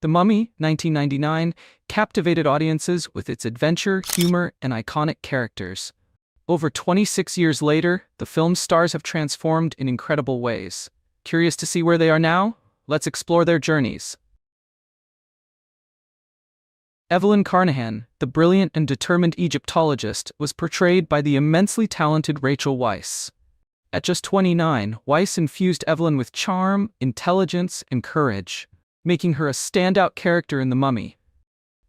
The Mummy, 1999, captivated audiences with its adventure, humor, and iconic characters. Over 26 years later, the film's stars have transformed in incredible ways. Curious to see where they are now? Let's explore their journeys. Evelyn Carnahan, the brilliant and determined Egyptologist, was portrayed by the immensely talented Rachel Weisz. At just 29, Weisz infused Evelyn with charm, intelligence, and courage, making her a standout character in The Mummy.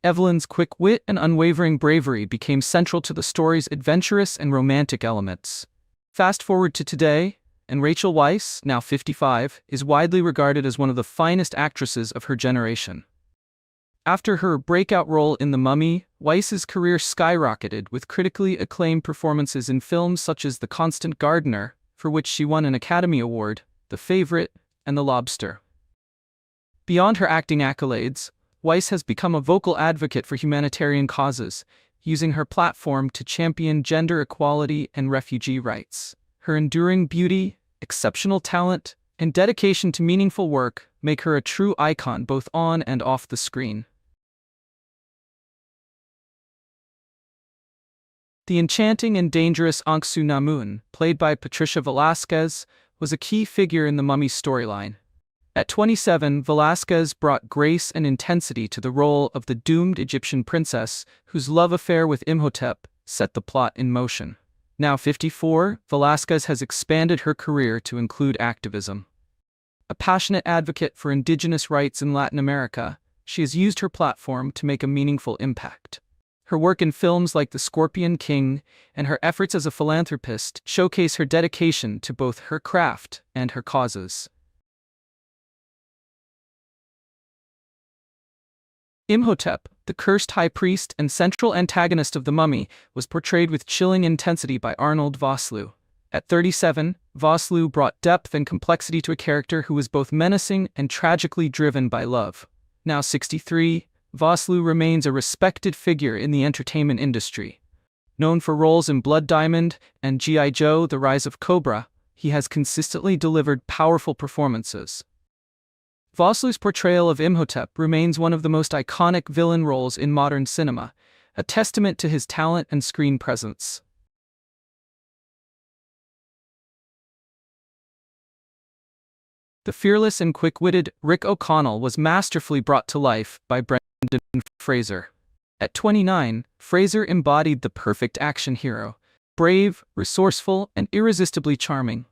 Evelyn's quick wit and unwavering bravery became central to the story's adventurous and romantic elements. Fast forward to today, and Rachel Weisz, now 55, is widely regarded as one of the finest actresses of her generation. After her breakout role in The Mummy, Weisz's career skyrocketed with critically acclaimed performances in films such as The Constant Gardener, for which she won an Academy Award, The Favourite, and The Lobster. Beyond her acting accolades, Weisz has become a vocal advocate for humanitarian causes, using her platform to champion gender equality and refugee rights. Her enduring beauty, exceptional talent, and dedication to meaningful work make her a true icon both on and off the screen. The enchanting and dangerous Anck-Su-Namun, played by Patricia Velasquez, was a key figure in the Mummy's storyline. At 27, Velasquez brought grace and intensity to the role of the doomed Egyptian princess whose love affair with Imhotep set the plot in motion. Now 54, Velasquez has expanded her career to include activism. A passionate advocate for indigenous rights in Latin America, she has used her platform to make a meaningful impact. Her work in films like The Scorpion King and her efforts as a philanthropist showcase her dedication to both her craft and her causes. Imhotep, the cursed high priest and central antagonist of The Mummy, was portrayed with chilling intensity by Arnold Vosloo. At 37, Vosloo brought depth and complexity to a character who was both menacing and tragically driven by love. Now 63, Vosloo remains a respected figure in the entertainment industry. Known for roles in Blood Diamond and G.I. Joe: The Rise of Cobra, he has consistently delivered powerful performances. Vosloo's portrayal of Imhotep remains one of the most iconic villain roles in modern cinema, a testament to his talent and screen presence. The fearless and quick-witted Rick O'Connell was masterfully brought to life by Brendan Fraser. At 29, Fraser embodied the perfect action hero, brave, resourceful, and irresistibly charming.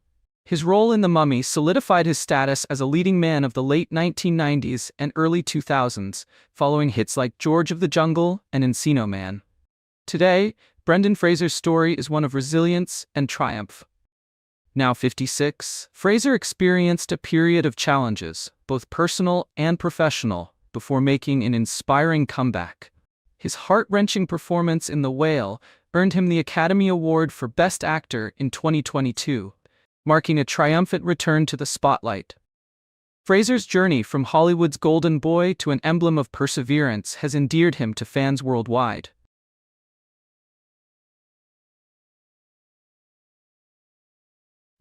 His role in The Mummy solidified his status as a leading man of the late 1990s and early 2000s, following hits like George of the Jungle and Encino Man. Today, Brendan Fraser's story is one of resilience and triumph. Now 56, Fraser experienced a period of challenges, both personal and professional, before making an inspiring comeback. His heart-wrenching performance in The Whale earned him the Academy Award for Best Actor in 2022, marking a triumphant return to the spotlight. Fraser's journey from Hollywood's golden boy to an emblem of perseverance has endeared him to fans worldwide.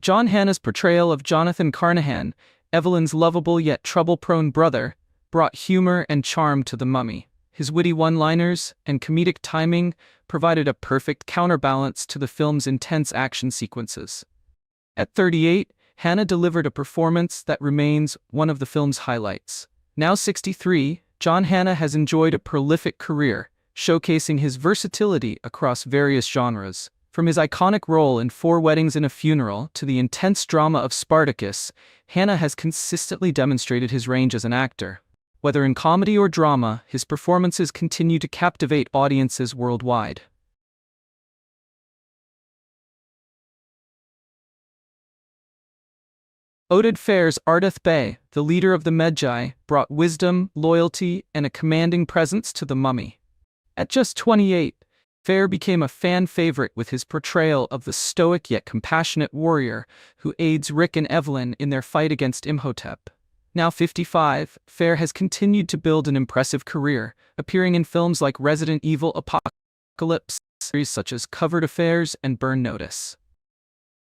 John Hannah's portrayal of Jonathan Carnahan, Evelyn's lovable yet trouble-prone brother, brought humor and charm to The Mummy. His witty one-liners and comedic timing provided a perfect counterbalance to the film's intense action sequences. At 38, Hannah delivered a performance that remains one of the film's highlights. Now 63, John Hannah has enjoyed a prolific career, showcasing his versatility across various genres. From his iconic role in Four Weddings and a Funeral to the intense drama of Spartacus, Hannah has consistently demonstrated his range as an actor. Whether in comedy or drama, his performances continue to captivate audiences worldwide. Oded Fehr's Ardeth Bey, the leader of the Medjay, brought wisdom, loyalty, and a commanding presence to The Mummy. At just 28, Fehr became a fan favorite with his portrayal of the stoic yet compassionate warrior who aids Rick and Evelyn in their fight against Imhotep. Now 55, Fehr has continued to build an impressive career, appearing in films like Resident Evil Apocalypse, series such as Covert Affairs and Burn Notice.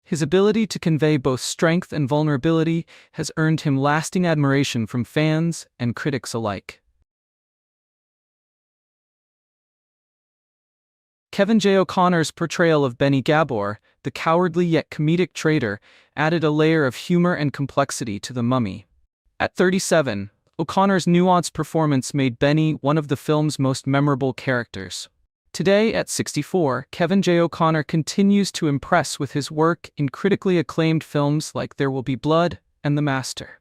His ability to convey both strength and vulnerability has earned him lasting admiration from fans and critics alike. Kevin J. O'Connor's portrayal of Benny Gabor, the cowardly yet comedic traitor, added a layer of humor and complexity to The Mummy. At 37, O'Connor's nuanced performance made Benny one of the film's most memorable characters. Today, at 64, Kevin J. O'Connor continues to impress with his work in critically acclaimed films like There Will Be Blood and The Master.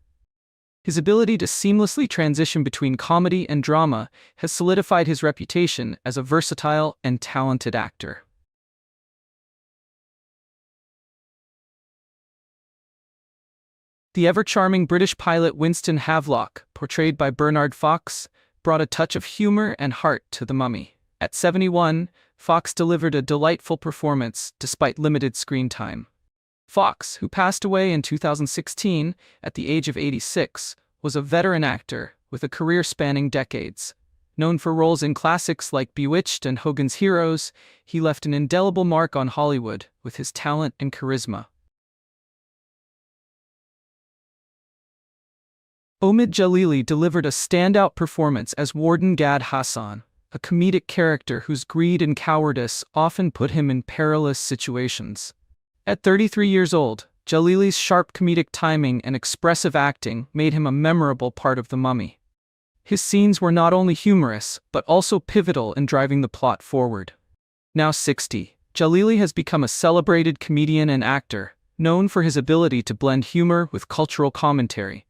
His ability to seamlessly transition between comedy and drama has solidified his reputation as a versatile and talented actor. The ever-charming British pilot Winston Havelock, portrayed by Bernard Fox, brought a touch of humor and heart to The Mummy. At 71, Fox delivered a delightful performance despite limited screen time. Fox, who passed away in 2016 at the age of 86, was a veteran actor with a career spanning decades. Known for roles in classics like Bewitched and Hogan's Heroes, he left an indelible mark on Hollywood with his talent and charisma. Omid Djalili delivered a standout performance as Warden Gad Hassan, a comedic character whose greed and cowardice often put him in perilous situations. At 33 years old, Jalili's sharp comedic timing and expressive acting made him a memorable part of The Mummy. His scenes were not only humorous, but also pivotal in driving the plot forward. Now 60, Jalili has become a celebrated comedian and actor, known for his ability to blend humor with cultural commentary.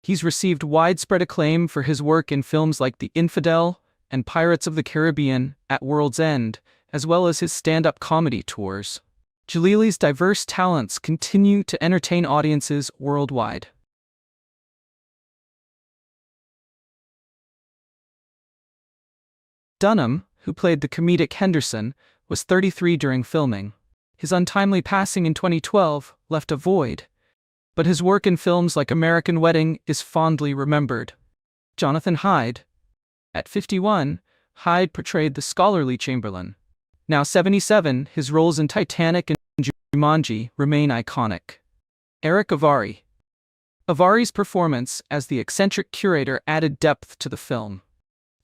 He's received widespread acclaim for his work in films like The Infidel and Pirates of the Caribbean: At World's End, as well as his stand-up comedy tours. Jalili's diverse talents continue to entertain audiences worldwide. Dunham, who played the comedic Henderson, was 33 during filming. His untimely passing in 2012 left a void, but his work in films like American Wedding is fondly remembered. Jonathan Hyde. At 51, Hyde portrayed the scholarly Chamberlain. Now 77, his roles in Titanic and Jumanji remain iconic. Eric Avari. Avari's performance as the eccentric curator added depth to the film.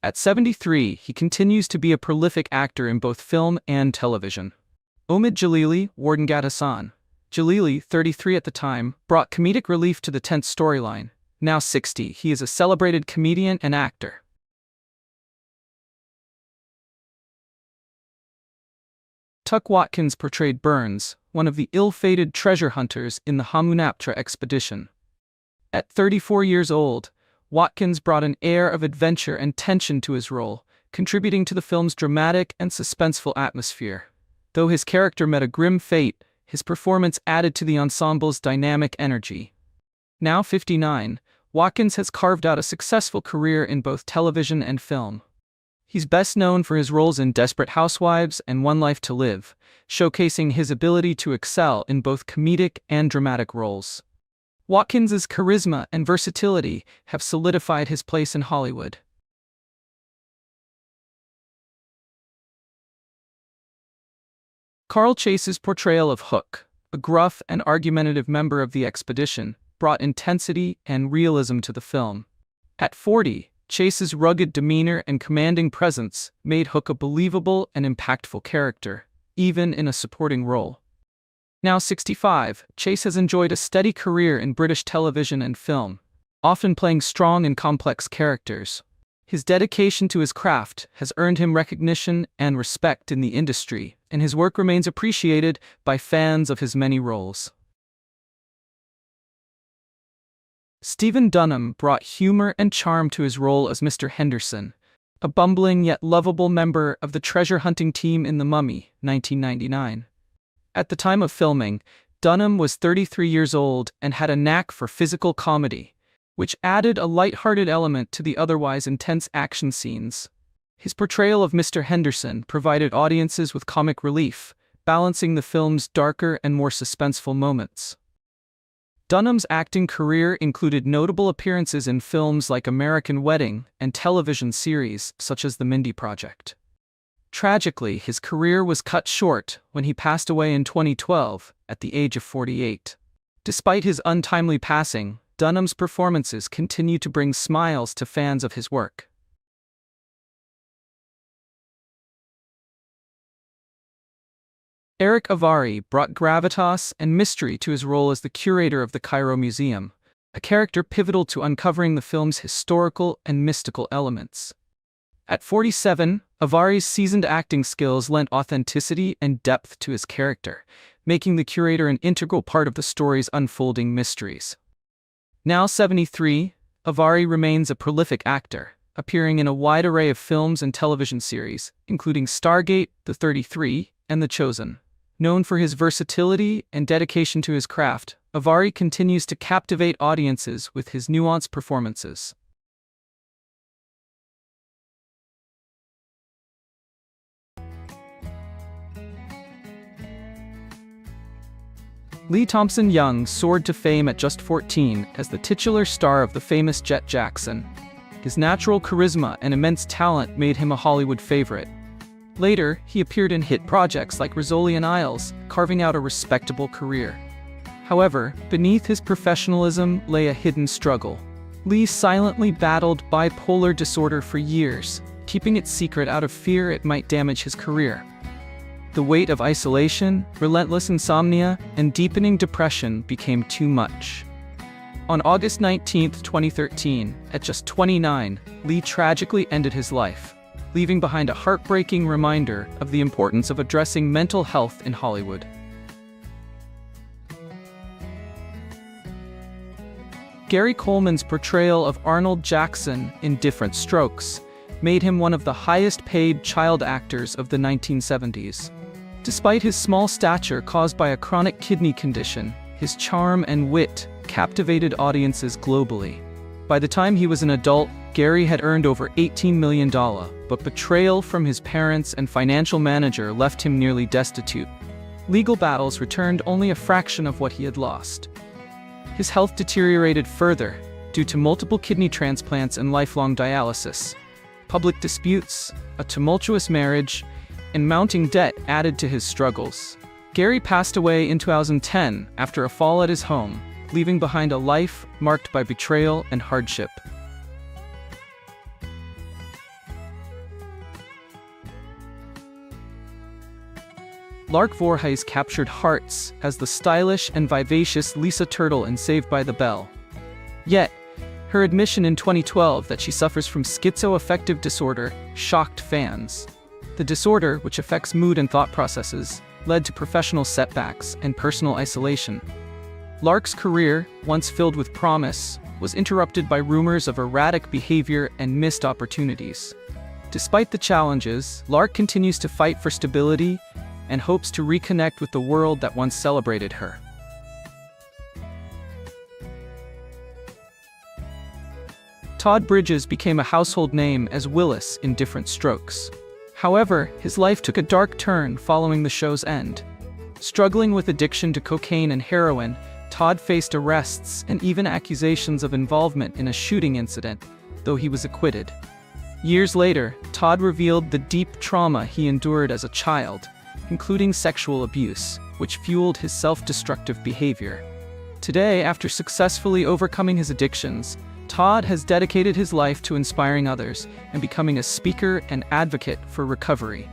At 73, he continues to be a prolific actor in both film and television. Omid Djalili, Warden Gad Hassan. Djalili, 33 at the time, brought comedic relief to the tense storyline. Now 60, he is a celebrated comedian and actor. Tuck Watkins portrayed Burns, one of the ill-fated treasure hunters in the Hamunaptra expedition. At 34 years old, Watkins brought an air of adventure and tension to his role, contributing to the film's dramatic and suspenseful atmosphere. Though his character met a grim fate, his performance added to the ensemble's dynamic energy. Now 59, Watkins has carved out a successful career in both television and film. He's best known for his roles in Desperate Housewives and One Life to Live, showcasing his ability to excel in both comedic and dramatic roles. Watkins's charisma and versatility have solidified his place in Hollywood. Carl Chase's portrayal of Hook, a gruff and argumentative member of the expedition, brought intensity and realism to the film. At 40, Chase's rugged demeanor and commanding presence made Hook a believable and impactful character, even in a supporting role. Now 65, Chase has enjoyed a steady career in British television and film, often playing strong and complex characters. His dedication to his craft has earned him recognition and respect in the industry, and his work remains appreciated by fans of his many roles. Stephen Dunham brought humor and charm to his role as Mr. Henderson, a bumbling yet lovable member of the treasure hunting team in The Mummy, 1999. At the time of filming, Dunham was 33 years old and had a knack for physical comedy, which added a light-hearted element to the otherwise intense action scenes. His portrayal of Mr. Henderson provided audiences with comic relief, balancing the film's darker and more suspenseful moments. Dunham's acting career included notable appearances in films like American Wedding and television series such as The Mindy Project. Tragically, his career was cut short when he passed away in 2012 at the age of 48. Despite his untimely passing, Dunham's performances continue to bring smiles to fans of his work. Eric Avari brought gravitas and mystery to his role as the curator of the Cairo Museum, a character pivotal to uncovering the film's historical and mystical elements. At 47, Avari's seasoned acting skills lent authenticity and depth to his character, making the curator an integral part of the story's unfolding mysteries. Now 73, Avari remains a prolific actor, appearing in a wide array of films and television series, including Stargate, The 33, and The Chosen. Known for his versatility and dedication to his craft, Avari continues to captivate audiences with his nuanced performances. Lee Thompson-Young soared to fame at just 14 as the titular star of the famous Jet Jackson. His natural charisma and immense talent made him a Hollywood favorite. Later, he appeared in hit projects like Rizzoli and Isles, carving out a respectable career. However, beneath his professionalism lay a hidden struggle. Lee silently battled bipolar disorder for years, keeping it secret out of fear it might damage his career. The weight of isolation, relentless insomnia, and deepening depression became too much. On August 19, 2013, at just 29, Lee tragically ended his life, leaving behind a heartbreaking reminder of the importance of addressing mental health in Hollywood. Gary Coleman's portrayal of Arnold Jackson in Different Strokes made him one of the highest-paid child actors of the 1970s. Despite his small stature caused by a chronic kidney condition, his charm and wit captivated audiences globally. By the time he was an adult, Gary had earned over $18 million, but betrayal from his parents and financial manager left him nearly destitute. Legal battles returned only a fraction of what he had lost. His health deteriorated further due to multiple kidney transplants and lifelong dialysis. Public disputes, a tumultuous marriage, and mounting debt added to his struggles. Gary passed away in 2010 after a fall at his home, leaving behind a life marked by betrayal and hardship. Lark Voorhees captured hearts as the stylish and vivacious Lisa Turtle in Saved by the Bell. Yet, her admission in 2012 that she suffers from schizoaffective disorder shocked fans. The disorder, which affects mood and thought processes, led to professional setbacks and personal isolation. Lark's career, once filled with promise, was interrupted by rumors of erratic behavior and missed opportunities. Despite the challenges, Lark continues to fight for stability and hopes to reconnect with the world that once celebrated her. Todd Bridges became a household name as Willis in Different Strokes. However, his life took a dark turn following the show's end. Struggling with addiction to cocaine and heroin, Todd faced arrests and even accusations of involvement in a shooting incident, though he was acquitted. Years later, Todd revealed the deep trauma he endured as a child, including sexual abuse, which fueled his self-destructive behavior. Today, after successfully overcoming his addictions, Todd has dedicated his life to inspiring others and becoming a speaker and advocate for recovery.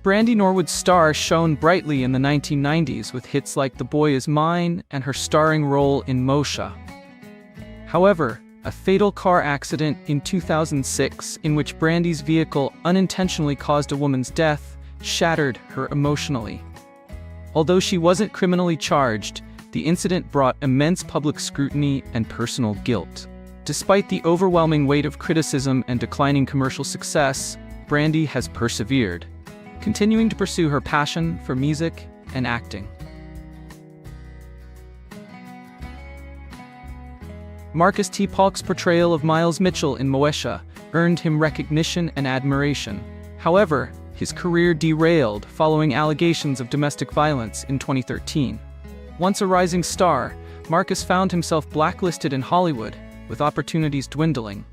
Brandy Norwood's star shone brightly in the 1990s with hits like The Boy Is Mine and her starring role in Moshe. However, a fatal car accident in 2006 in which Brandy's vehicle unintentionally caused a woman's death shattered her emotionally. Although she wasn't criminally charged, the incident brought immense public scrutiny and personal guilt. Despite the overwhelming weight of criticism and declining commercial success, Brandy has persevered, continuing to pursue her passion for music and acting. Marcus T. Paulk's portrayal of Miles Mitchell in Moesha earned him recognition and admiration. However, his career derailed following allegations of domestic violence in 2013. Once a rising star, Marcus found himself blacklisted in Hollywood, with opportunities dwindling.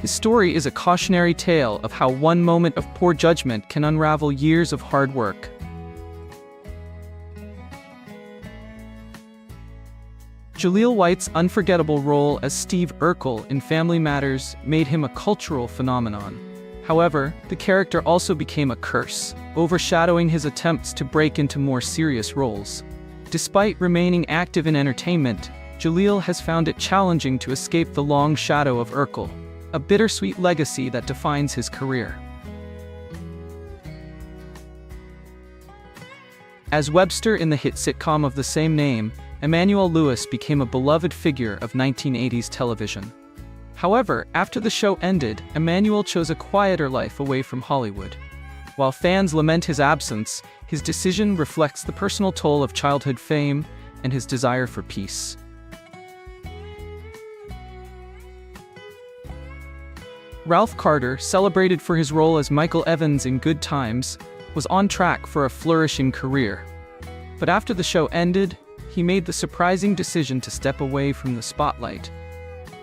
His story is a cautionary tale of how one moment of poor judgment can unravel years of hard work. Jaleel White's unforgettable role as Steve Urkel in Family Matters made him a cultural phenomenon. However, the character also became a curse, overshadowing his attempts to break into more serious roles. Despite remaining active in entertainment, Jaleel has found it challenging to escape the long shadow of Urkel, a bittersweet legacy that defines his career. As Webster in the hit sitcom of the same name, Emmanuel Lewis became a beloved figure of 1980s television. However, after the show ended, Emmanuel chose a quieter life away from Hollywood. While fans lament his absence, his decision reflects the personal toll of childhood fame and his desire for peace. Ralph Carter, celebrated for his role as Michael Evans in Good Times, was on track for a flourishing career. But after the show ended, he made the surprising decision to step away from the spotlight.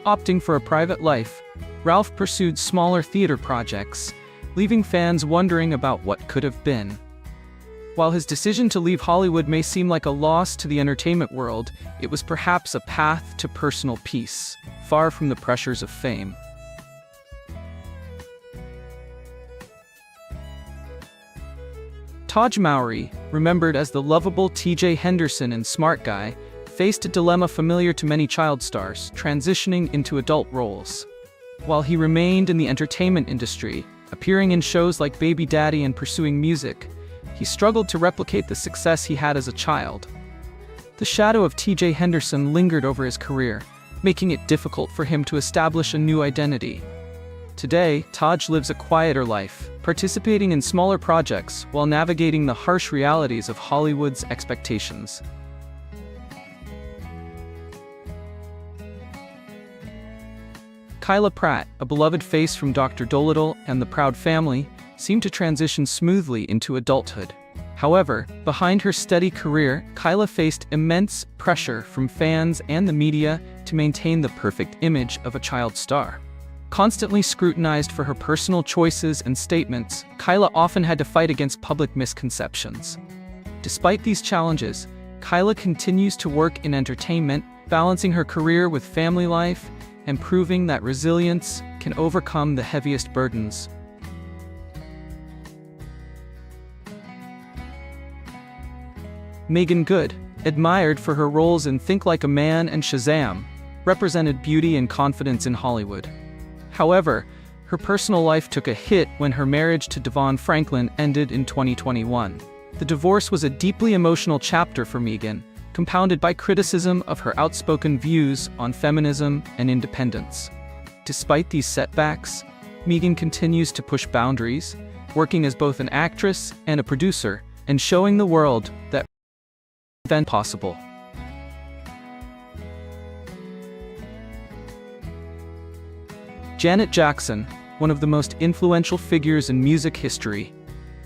Opting for a private life, Ralph pursued smaller theater projects, leaving fans wondering about what could have been. While his decision to leave Hollywood may seem like a loss to the entertainment world, it was perhaps a path to personal peace, far from the pressures of fame. Taj Mowry, remembered as the lovable T.J. Henderson in Smart Guy, faced a dilemma familiar to many child stars, transitioning into adult roles. While he remained in the entertainment industry, appearing in shows like Baby Daddy and pursuing music, he struggled to replicate the success he had as a child. The shadow of T.J. Henderson lingered over his career, making it difficult for him to establish a new identity. Today, Taj lives a quieter life, participating in smaller projects while navigating the harsh realities of Hollywood's expectations. Kyla Pratt, a beloved face from Dr. Dolittle and The Proud Family, seemed to transition smoothly into adulthood. However, behind her steady career, Kyla faced immense pressure from fans and the media to maintain the perfect image of a child star. Constantly scrutinized for her personal choices and statements, Kyla often had to fight against public misconceptions. Despite these challenges, Kyla continues to work in entertainment, balancing her career with family life and proving that resilience can overcome the heaviest burdens. Meagan Good, admired for her roles in Think Like a Man and Shazam, represented beauty and confidence in Hollywood. However, her personal life took a hit when her marriage to Devon Franklin ended in 2021. The divorce was a deeply emotional chapter for Meagan, compounded by criticism of her outspoken views on feminism and independence. Despite these setbacks, Meagan continues to push boundaries, working as both an actress and a producer, and showing the world that is possible. Janet Jackson, one of the most influential figures in music history,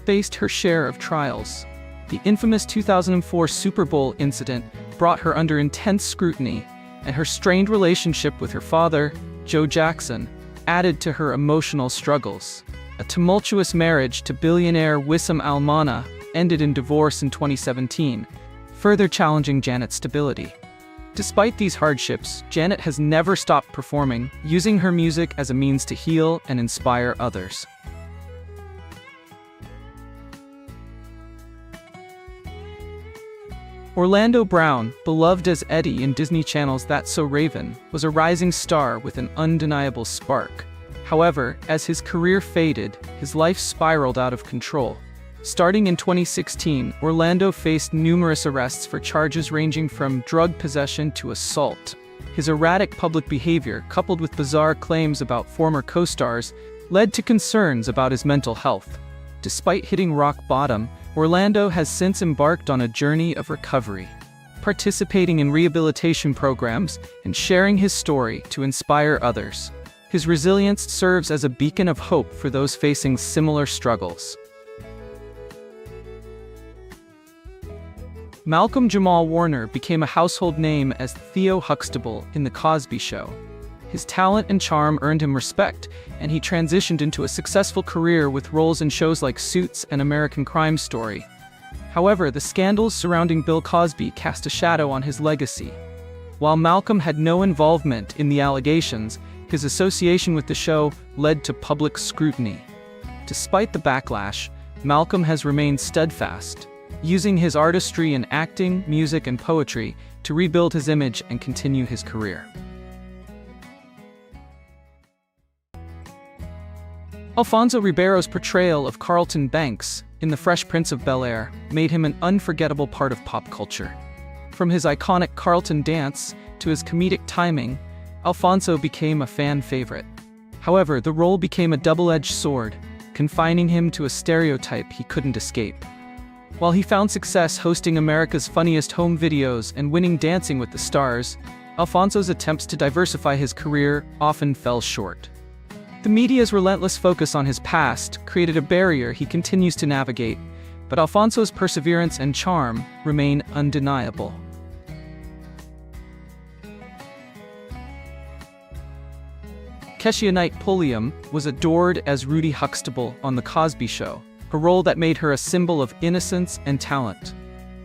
faced her share of trials. The infamous 2004 Super Bowl incident brought her under intense scrutiny, and her strained relationship with her father, Joe Jackson, added to her emotional struggles. A tumultuous marriage to billionaire Wissam Al-Mana ended in divorce in 2017, further challenging Janet's stability. Despite these hardships, Janet has never stopped performing, using her music as a means to heal and inspire others. Orlando Brown, beloved as Eddie in Disney Channel's That's So Raven, was a rising star with an undeniable spark. However, as his career faded, his life spiraled out of control. Starting in 2016, Orlando faced numerous arrests for charges ranging from drug possession to assault. His erratic public behavior, coupled with bizarre claims about former co-stars, led to concerns about his mental health. Despite hitting rock bottom, Orlando has since embarked on a journey of recovery, participating in rehabilitation programs and sharing his story to inspire others. His resilience serves as a beacon of hope for those facing similar struggles. Malcolm Jamal Warner became a household name as Theo Huxtable in The Cosby Show. His talent and charm earned him respect, and he transitioned into a successful career with roles in shows like Suits and American Crime Story. However, the scandals surrounding Bill Cosby cast a shadow on his legacy. While Malcolm had no involvement in the allegations, his association with the show led to public scrutiny. Despite the backlash, Malcolm has remained steadfast, using his artistry in acting, music, and poetry to rebuild his image and continue his career. Alfonso Ribeiro's portrayal of Carlton Banks in The Fresh Prince of Bel-Air made him an unforgettable part of pop culture. From his iconic Carlton dance to his comedic timing, Alfonso became a fan favorite. However, the role became a double-edged sword, confining him to a stereotype he couldn't escape. While he found success hosting America's Funniest Home Videos and winning Dancing with the Stars, Alfonso's attempts to diversify his career often fell short. The media's relentless focus on his past created a barrier he continues to navigate, but Alfonso's perseverance and charm remain undeniable. Keshia Knight Pulliam was adored as Rudy Huxtable on The Cosby Show, a role that made her a symbol of innocence and talent.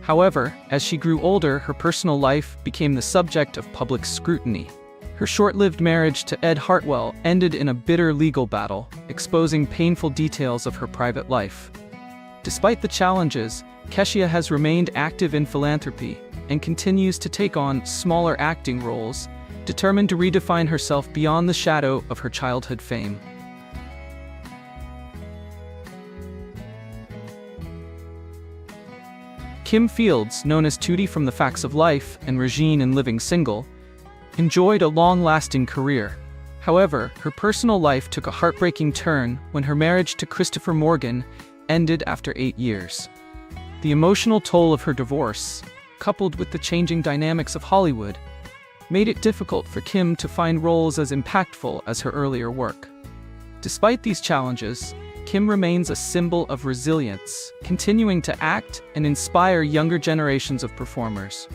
However, as she grew older, her personal life became the subject of public scrutiny. Her short-lived marriage to Ed Hartwell ended in a bitter legal battle, exposing painful details of her private life. Despite the challenges, Keshia has remained active in philanthropy and continues to take on smaller acting roles, determined to redefine herself beyond the shadow of her childhood fame. Kim Fields, known as Tootie from The Facts of Life and Regine in Living Single, enjoyed a long-lasting career. However, her personal life took a heartbreaking turn when her marriage to Christopher Morgan ended after 8 years. The emotional toll of her divorce, coupled with the changing dynamics of Hollywood, made it difficult for Kim to find roles as impactful as her earlier work. Despite these challenges, Kim remains a symbol of resilience, continuing to act and inspire younger generations of performers.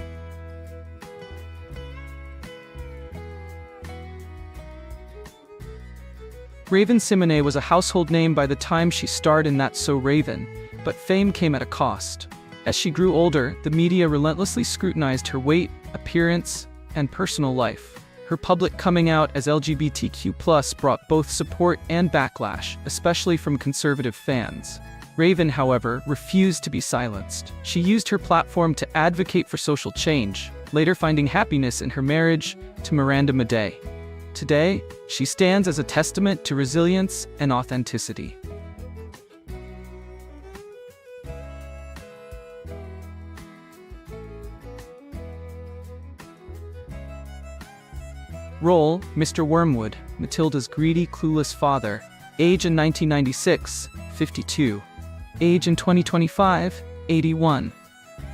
Raven-Symoné was a household name by the time she starred in That's So Raven, but fame came at a cost. As she grew older, the media relentlessly scrutinized her weight, appearance, and personal life. Her public coming out as LGBTQ+ brought both support and backlash, especially from conservative fans. Raven, however, refused to be silenced. She used her platform to advocate for social change, later finding happiness in her marriage to Miranda Madej. Today, she stands as a testament to resilience and authenticity. Role: Mr. Wormwood, Matilda's greedy, clueless father. Age in 1996, 52. Age in 2025, 81.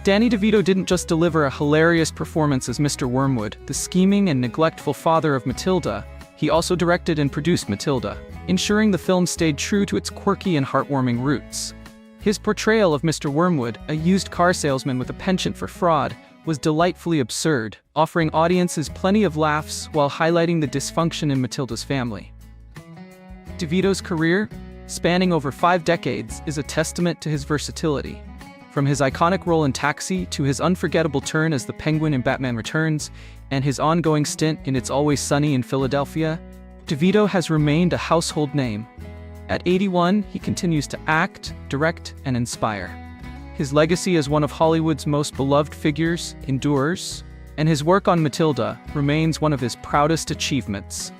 Danny DeVito didn't just deliver a hilarious performance as Mr. Wormwood, the scheming and neglectful father of Matilda, he also directed and produced Matilda, ensuring the film stayed true to its quirky and heartwarming roots. His portrayal of Mr. Wormwood, a used car salesman with a penchant for fraud, was delightfully absurd, offering audiences plenty of laughs while highlighting the dysfunction in Matilda's family. DeVito's career, spanning over 5 decades, is a testament to his versatility. From his iconic role in Taxi to his unforgettable turn as the Penguin in Batman Returns and his ongoing stint in It's Always Sunny in Philadelphia, DeVito has remained a household name. At 81, he continues to act, direct, and inspire. His legacy as one of Hollywood's most beloved figures endures, and his work on Matilda remains one of his proudest achievements.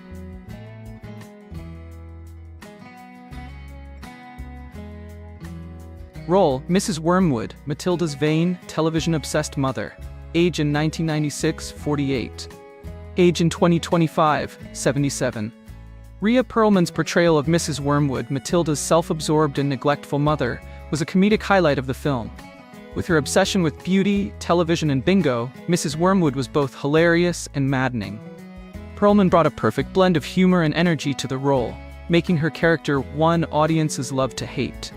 Role: Mrs. Wormwood, Matilda's vain, television-obsessed mother. Age in 1996, 48. Age in 2025, 77. Rhea Perlman's portrayal of Mrs. Wormwood, Matilda's self-absorbed and neglectful mother, was a comedic highlight of the film. With her obsession with beauty, television, and bingo, Mrs. Wormwood was both hilarious and maddening. Perlman brought a perfect blend of humor and energy to the role, making her character one audiences love to hate.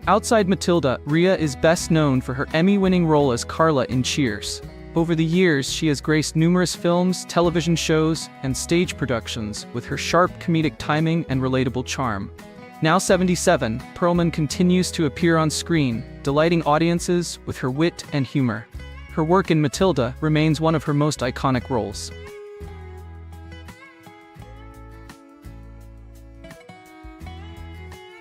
Outside Matilda, Rhea is best known for her Emmy-winning role as Carla in Cheers. Over the years, she has graced numerous films, television shows, and stage productions with her sharp comedic timing and relatable charm. Now 77, Perlman continues to appear on screen, delighting audiences with her wit and humor. Her work in Matilda remains one of her most iconic roles.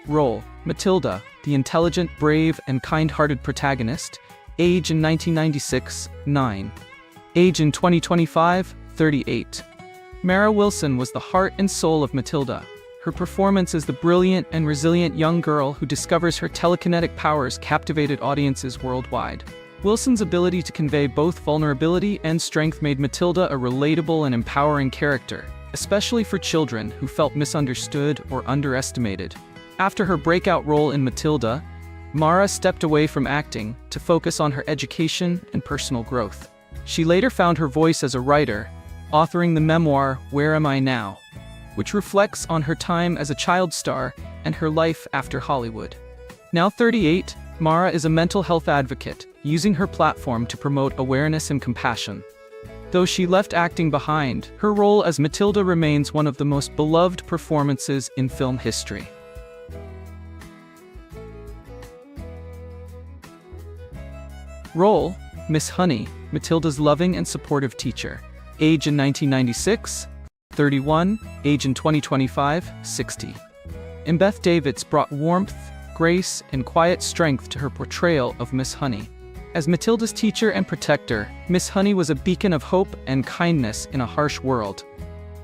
Role: Matilda, the intelligent, brave, and kind-hearted protagonist. Age in 1996, 9. Age in 2025, 38. Mara Wilson was the heart and soul of Matilda. Her performance as the brilliant and resilient young girl who discovers her telekinetic powers captivated audiences worldwide. Wilson's ability to convey both vulnerability and strength made Matilda a relatable and empowering character, especially for children who felt misunderstood or underestimated. After her breakout role in Matilda, Mara stepped away from acting to focus on her education and personal growth. She later found her voice as a writer, authoring the memoir Where Am I Now?, which reflects on her time as a child star and her life after Hollywood. Now 38, Mara is a mental health advocate, using her platform to promote awareness and compassion. Though she left acting behind, her role as Matilda remains one of the most beloved performances in film history. Role: Miss Honey, Matilda's loving and supportive teacher. Age in 1996, 31. Age in 2025, 60. Beth Davids brought warmth, grace, and quiet strength to her portrayal of Miss Honey. As Matilda's teacher and protector, Miss Honey was a beacon of hope and kindness in a harsh world.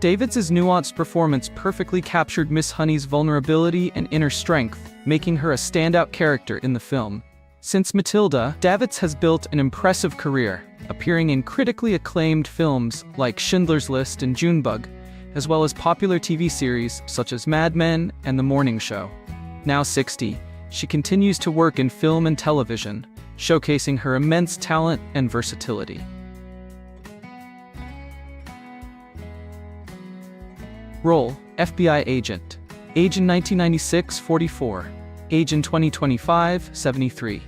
Davids' nuanced performance perfectly captured Miss Honey's vulnerability and inner strength, making her a standout character in the film. Since Matilda, Davids has built an impressive career, appearing in critically acclaimed films like Schindler's List and Junebug, as well as popular TV series such as Mad Men and The Morning Show. Now 60, she continues to work in film and television, showcasing her immense talent and versatility. Role: FBI agent. Age in 1996, 44. Age in 2025, 73.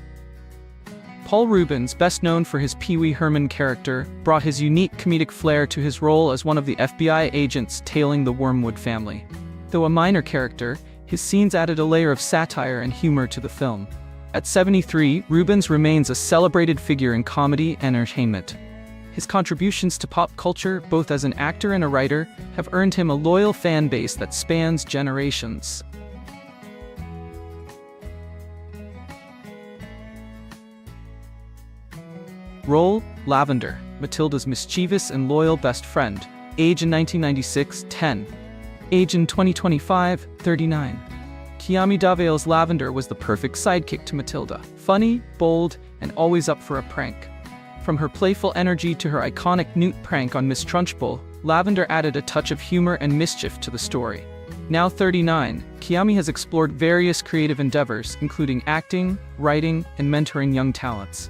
Paul Reubens, best known for his Pee Wee Herman character, brought his unique comedic flair to his role as one of the FBI agents tailing the Wormwood family. Though a minor character, his scenes added a layer of satire and humor to the film. At 73, Reubens remains a celebrated figure in comedy and entertainment. His contributions to pop culture, both as an actor and a writer, have earned him a loyal fan base that spans generations. Role: Lavender, Matilda's mischievous and loyal best friend. Age in 1996, 10. Age in 2025, 39. Kiami Davale's Lavender was the perfect sidekick to Matilda. Funny, bold, and always up for a prank. From her playful energy to her iconic newt prank on Miss Trunchbull, Lavender added a touch of humor and mischief to the story. Now 39, Kiami has explored various creative endeavors, including acting, writing, and mentoring young talents.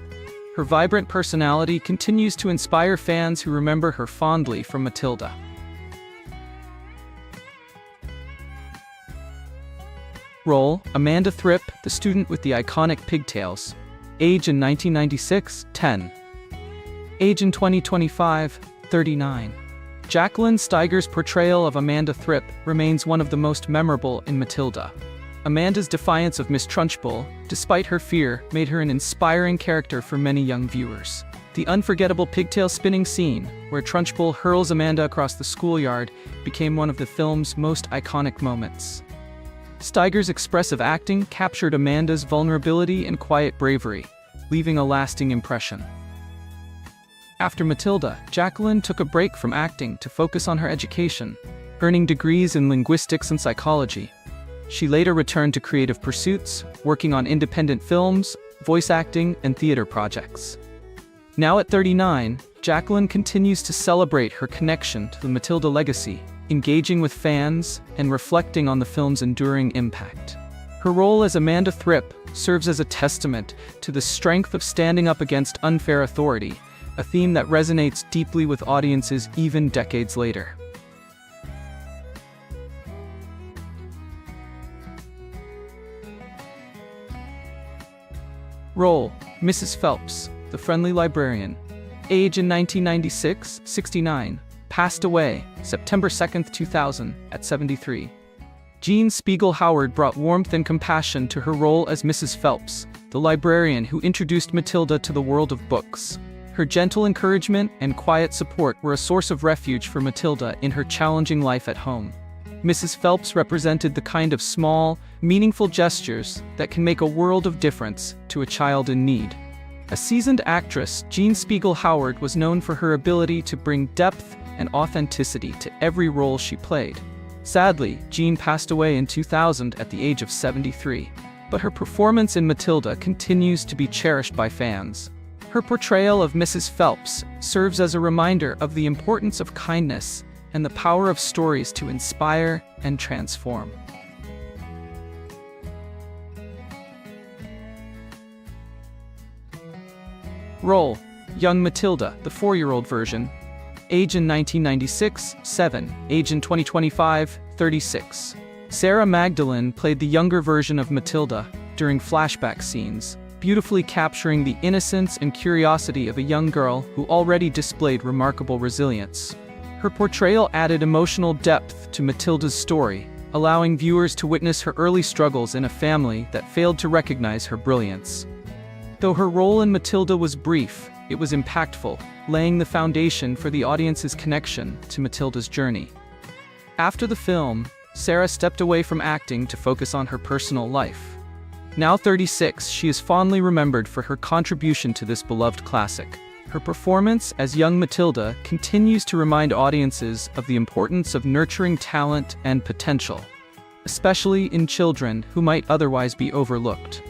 Her vibrant personality continues to inspire fans who remember her fondly from Matilda. Role: Amanda Thripp, the student with the iconic pigtails. Age in 1996, 10. Age in 2025, 39. Jacqueline Steiger's portrayal of Amanda Thripp remains one of the most memorable in Matilda. Amanda's defiance of Miss Trunchbull, despite her fear, made her an inspiring character for many young viewers. The unforgettable pigtail spinning scene, where Trunchbull hurls Amanda across the schoolyard, became one of the film's most iconic moments. Steiger's expressive acting captured Amanda's vulnerability and quiet bravery, leaving a lasting impression. After Matilda, Jacqueline took a break from acting to focus on her education, earning degrees in linguistics and psychology. She later returned to creative pursuits, working on independent films, voice acting, and theater projects. Now at 39, Jacqueline continues to celebrate her connection to the Matilda legacy, engaging with fans and reflecting on the film's enduring impact. Her role as Amanda Thripp serves as a testament to the strength of standing up against unfair authority, a theme that resonates deeply with audiences even decades later. Role: Mrs. Phelps, the friendly librarian. Age in 1996, 69. Passed away, September 2, 2000, at 73. Jean Spiegel Howard brought warmth and compassion to her role as Mrs. Phelps, the librarian who introduced Matilda to the world of books. Her gentle encouragement and quiet support were a source of refuge for Matilda in her challenging life at home. Mrs. Phelps represented the kind of small, meaningful gestures that can make a world of difference to a child in need. A seasoned actress, Jean Spiegel Howard was known for her ability to bring depth and authenticity to every role she played. Sadly, Jean passed away in 2000 at the age of 73. But her performance in Matilda continues to be cherished by fans. Her portrayal of Mrs. Phelps serves as a reminder of the importance of kindness and the power of stories to inspire and transform. Role: young Matilda, the 4-year-old version. Age in 1996, 7. Age in 2025, 36. Sarah Magdalene played the younger version of Matilda during flashback scenes, beautifully capturing the innocence and curiosity of a young girl who already displayed remarkable resilience. Her portrayal added emotional depth to Matilda's story, allowing viewers to witness her early struggles in a family that failed to recognize her brilliance. Though her role in Matilda was brief, it was impactful, laying the foundation for the audience's connection to Matilda's journey. After the film, Sarah stepped away from acting to focus on her personal life. Now 36, she is fondly remembered for her contribution to this beloved classic. Her performance as young Matilda continues to remind audiences of the importance of nurturing talent and potential, especially in children who might otherwise be overlooked.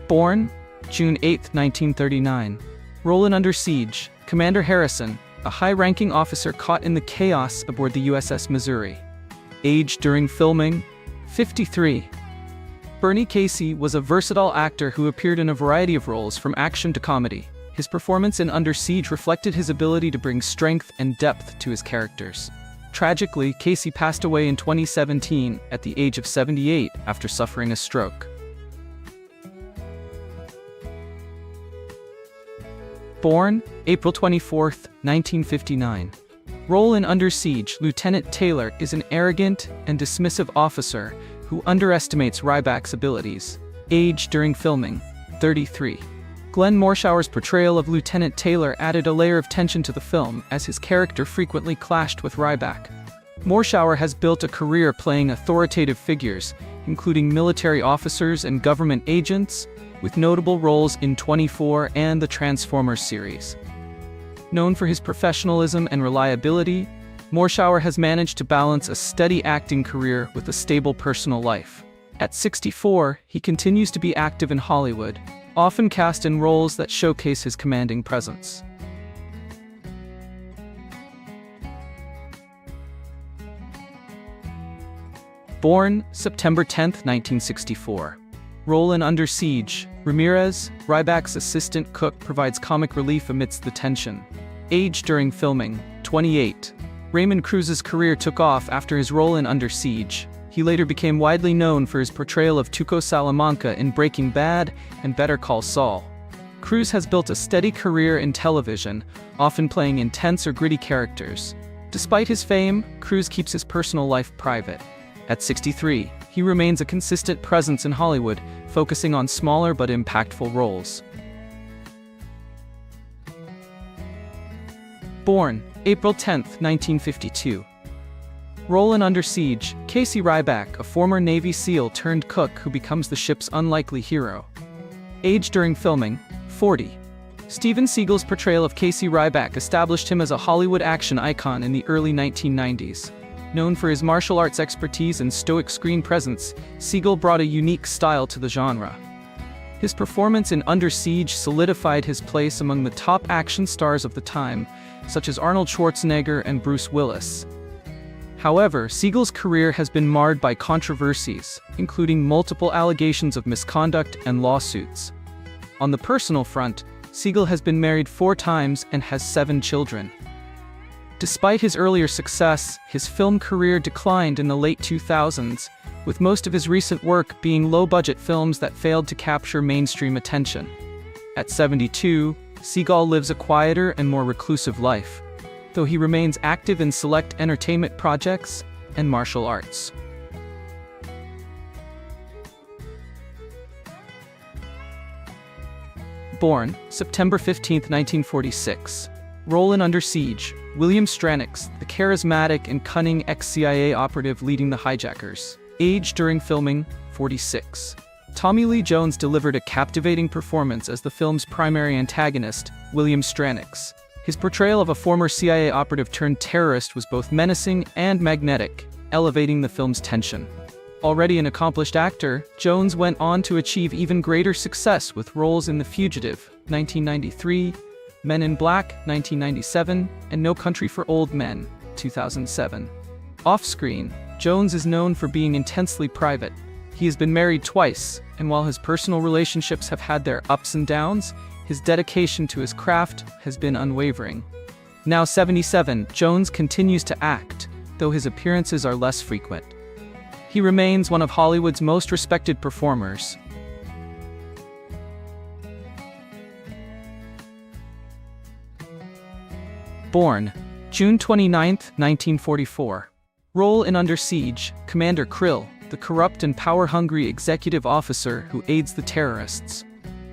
Born June 8, 1939. Role in Under Siege: Commander Harrison, a high-ranking officer caught in the chaos aboard the USS Missouri. Age during filming: 53. Bernie Casey was a versatile actor who appeared in a variety of roles from action to comedy. His performance in Under Siege reflected his ability to bring strength and depth to his characters. Tragically, Casey passed away in 2017 at the age of 78 after suffering a stroke. Born April 24, 1959. Role in Under Siege: Lieutenant Taylor is an arrogant and dismissive officer who underestimates Ryback's abilities. Age during filming: 33. Glenn Morshower's portrayal of Lieutenant Taylor added a layer of tension to the film as his character frequently clashed with Ryback. Morshower has built a career playing authoritative figures, including military officers and government agents, with notable roles in 24 and the Transformers series. Known for his professionalism and reliability, Morshower has managed to balance a steady acting career with a stable personal life. At 64, he continues to be active in Hollywood, often cast in roles that showcase his commanding presence. Born September 10, 1964. Role in Under Siege: Ramirez, Ryback's assistant cook, provides comic relief amidst the tension. Age during filming: 28. Raymond Cruz's career took off after his role in Under Siege. He later became widely known for his portrayal of Tuco Salamanca in Breaking Bad and Better Call Saul. Cruz has built a steady career in television, often playing intense or gritty characters. Despite his fame, Cruz keeps his personal life private. At 63, he remains a consistent presence in Hollywood, focusing on smaller but impactful roles. Born April 10, 1952. Role in Under Siege: Casey Ryback, a former Navy SEAL turned cook who becomes the ship's unlikely hero. Age during filming: 40. Steven Seagal's portrayal of Casey Ryback established him as a Hollywood action icon in the early 1990s. Known for his martial arts expertise and stoic screen presence, Seagal brought a unique style to the genre. His performance in Under Siege solidified his place among the top action stars of the time, such as Arnold Schwarzenegger and Bruce Willis. However, Seagal's career has been marred by controversies, including multiple allegations of misconduct and lawsuits. On the personal front, Seagal has been married 4 times and has 7 children. Despite his earlier success, his film career declined in the late 2000s, with most of his recent work being low-budget films that failed to capture mainstream attention. At 72, Seagal lives a quieter and more reclusive life, though he remains active in select entertainment projects and martial arts. Born September 15, 1946. Role in Under Siege, William Stranix, the charismatic and cunning ex-CIA operative leading the hijackers. Age during filming, 46. Tommy Lee Jones delivered a captivating performance as the film's primary antagonist, William Stranix. His portrayal of a former CIA operative turned terrorist was both menacing and magnetic, elevating the film's tension. Already an accomplished actor, Jones went on to achieve even greater success with roles in The Fugitive, 1993, Men in Black, 1997, and No Country for Old Men, 2007. Off-screen, Jones is known for being intensely private. He has been married twice, and while his personal relationships have had their ups and downs, his dedication to his craft has been unwavering. Now 77, Jones continues to act, though his appearances are less frequent. He remains one of Hollywood's most respected performers. Born June 29, 1944. Role in Under Siege, Commander Krill, the corrupt and power-hungry executive officer who aids the terrorists.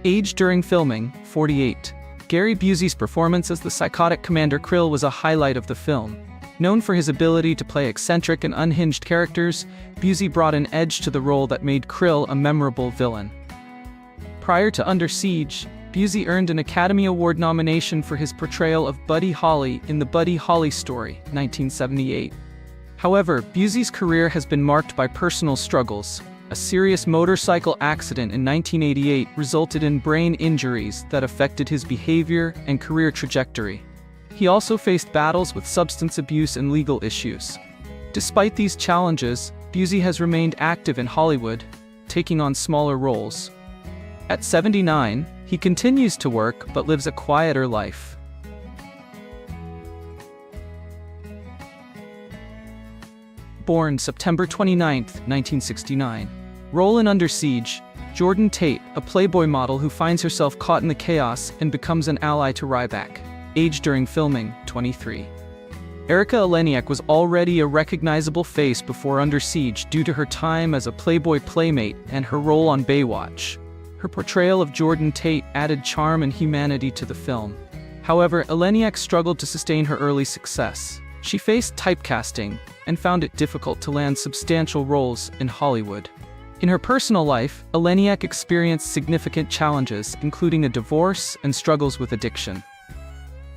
Age during filming, 48. Gary Busey's performance as the psychotic Commander Krill was a highlight of the film. Known for his ability to play eccentric and unhinged characters, Busey brought an edge to the role that made Krill a memorable villain. Prior to Under Siege, Busey earned an Academy Award nomination for his portrayal of Buddy Holly in The Buddy Holly Story, 1978. However, Busey's career has been marked by personal struggles. A serious motorcycle accident in 1988 resulted in brain injuries that affected his behavior and career trajectory. He also faced battles with substance abuse and legal issues. Despite these challenges, Busey has remained active in Hollywood, taking on smaller roles. At 79, he continues to work but lives a quieter life. Born September 29, 1969. Role in Under Siege, Jordan Tate, a Playboy model who finds herself caught in the chaos and becomes an ally to Ryback. Age during filming, 23. Erika Eleniak was already a recognizable face before Under Siege due to her time as a Playboy playmate and her role on Baywatch. Her portrayal of Jordan Tate added charm and humanity to the film. However, Eleniak struggled to sustain her early success. She faced typecasting and found it difficult to land substantial roles in Hollywood. In her personal life, Eleniak experienced significant challenges, including a divorce and struggles with addiction.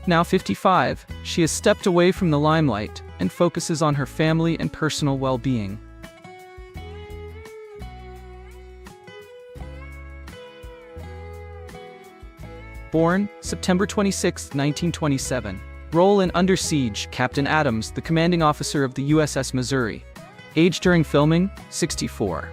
Now 55, she has stepped away from the limelight and focuses on her family and personal well-being. Born September 26, 1927. Role in Under Siege, Captain Adams, the commanding officer of the USS Missouri. Age during filming, 64.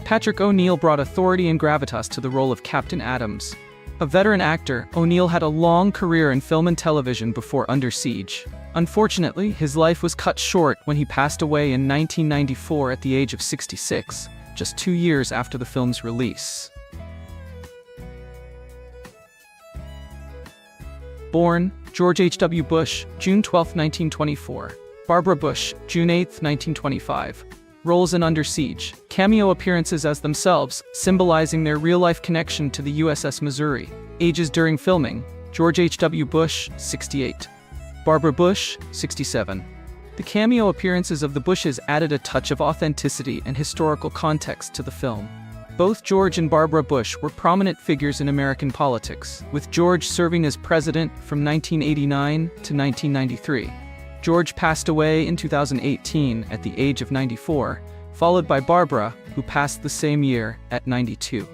Patrick O'Neal brought authority and gravitas to the role of Captain Adams. A veteran actor, O'Neal had a long career in film and television before Under Siege. Unfortunately, his life was cut short when he passed away in 1994 at the age of 66, just 2 years after the film's release. Born George H.W. Bush, June 12, 1924. Barbara Bush, June 8, 1925. Roles in Under Siege, cameo appearances as themselves, symbolizing their real-life connection to the USS Missouri. Ages during filming, George H.W. Bush, 68. Barbara Bush, 67. The cameo appearances of the Bushes added a touch of authenticity and historical context to the film. Both George and Barbara Bush were prominent figures in American politics, with George serving as president from 1989 to 1993. George passed away in 2018 at the age of 94, followed by Barbara, who passed the same year at 92.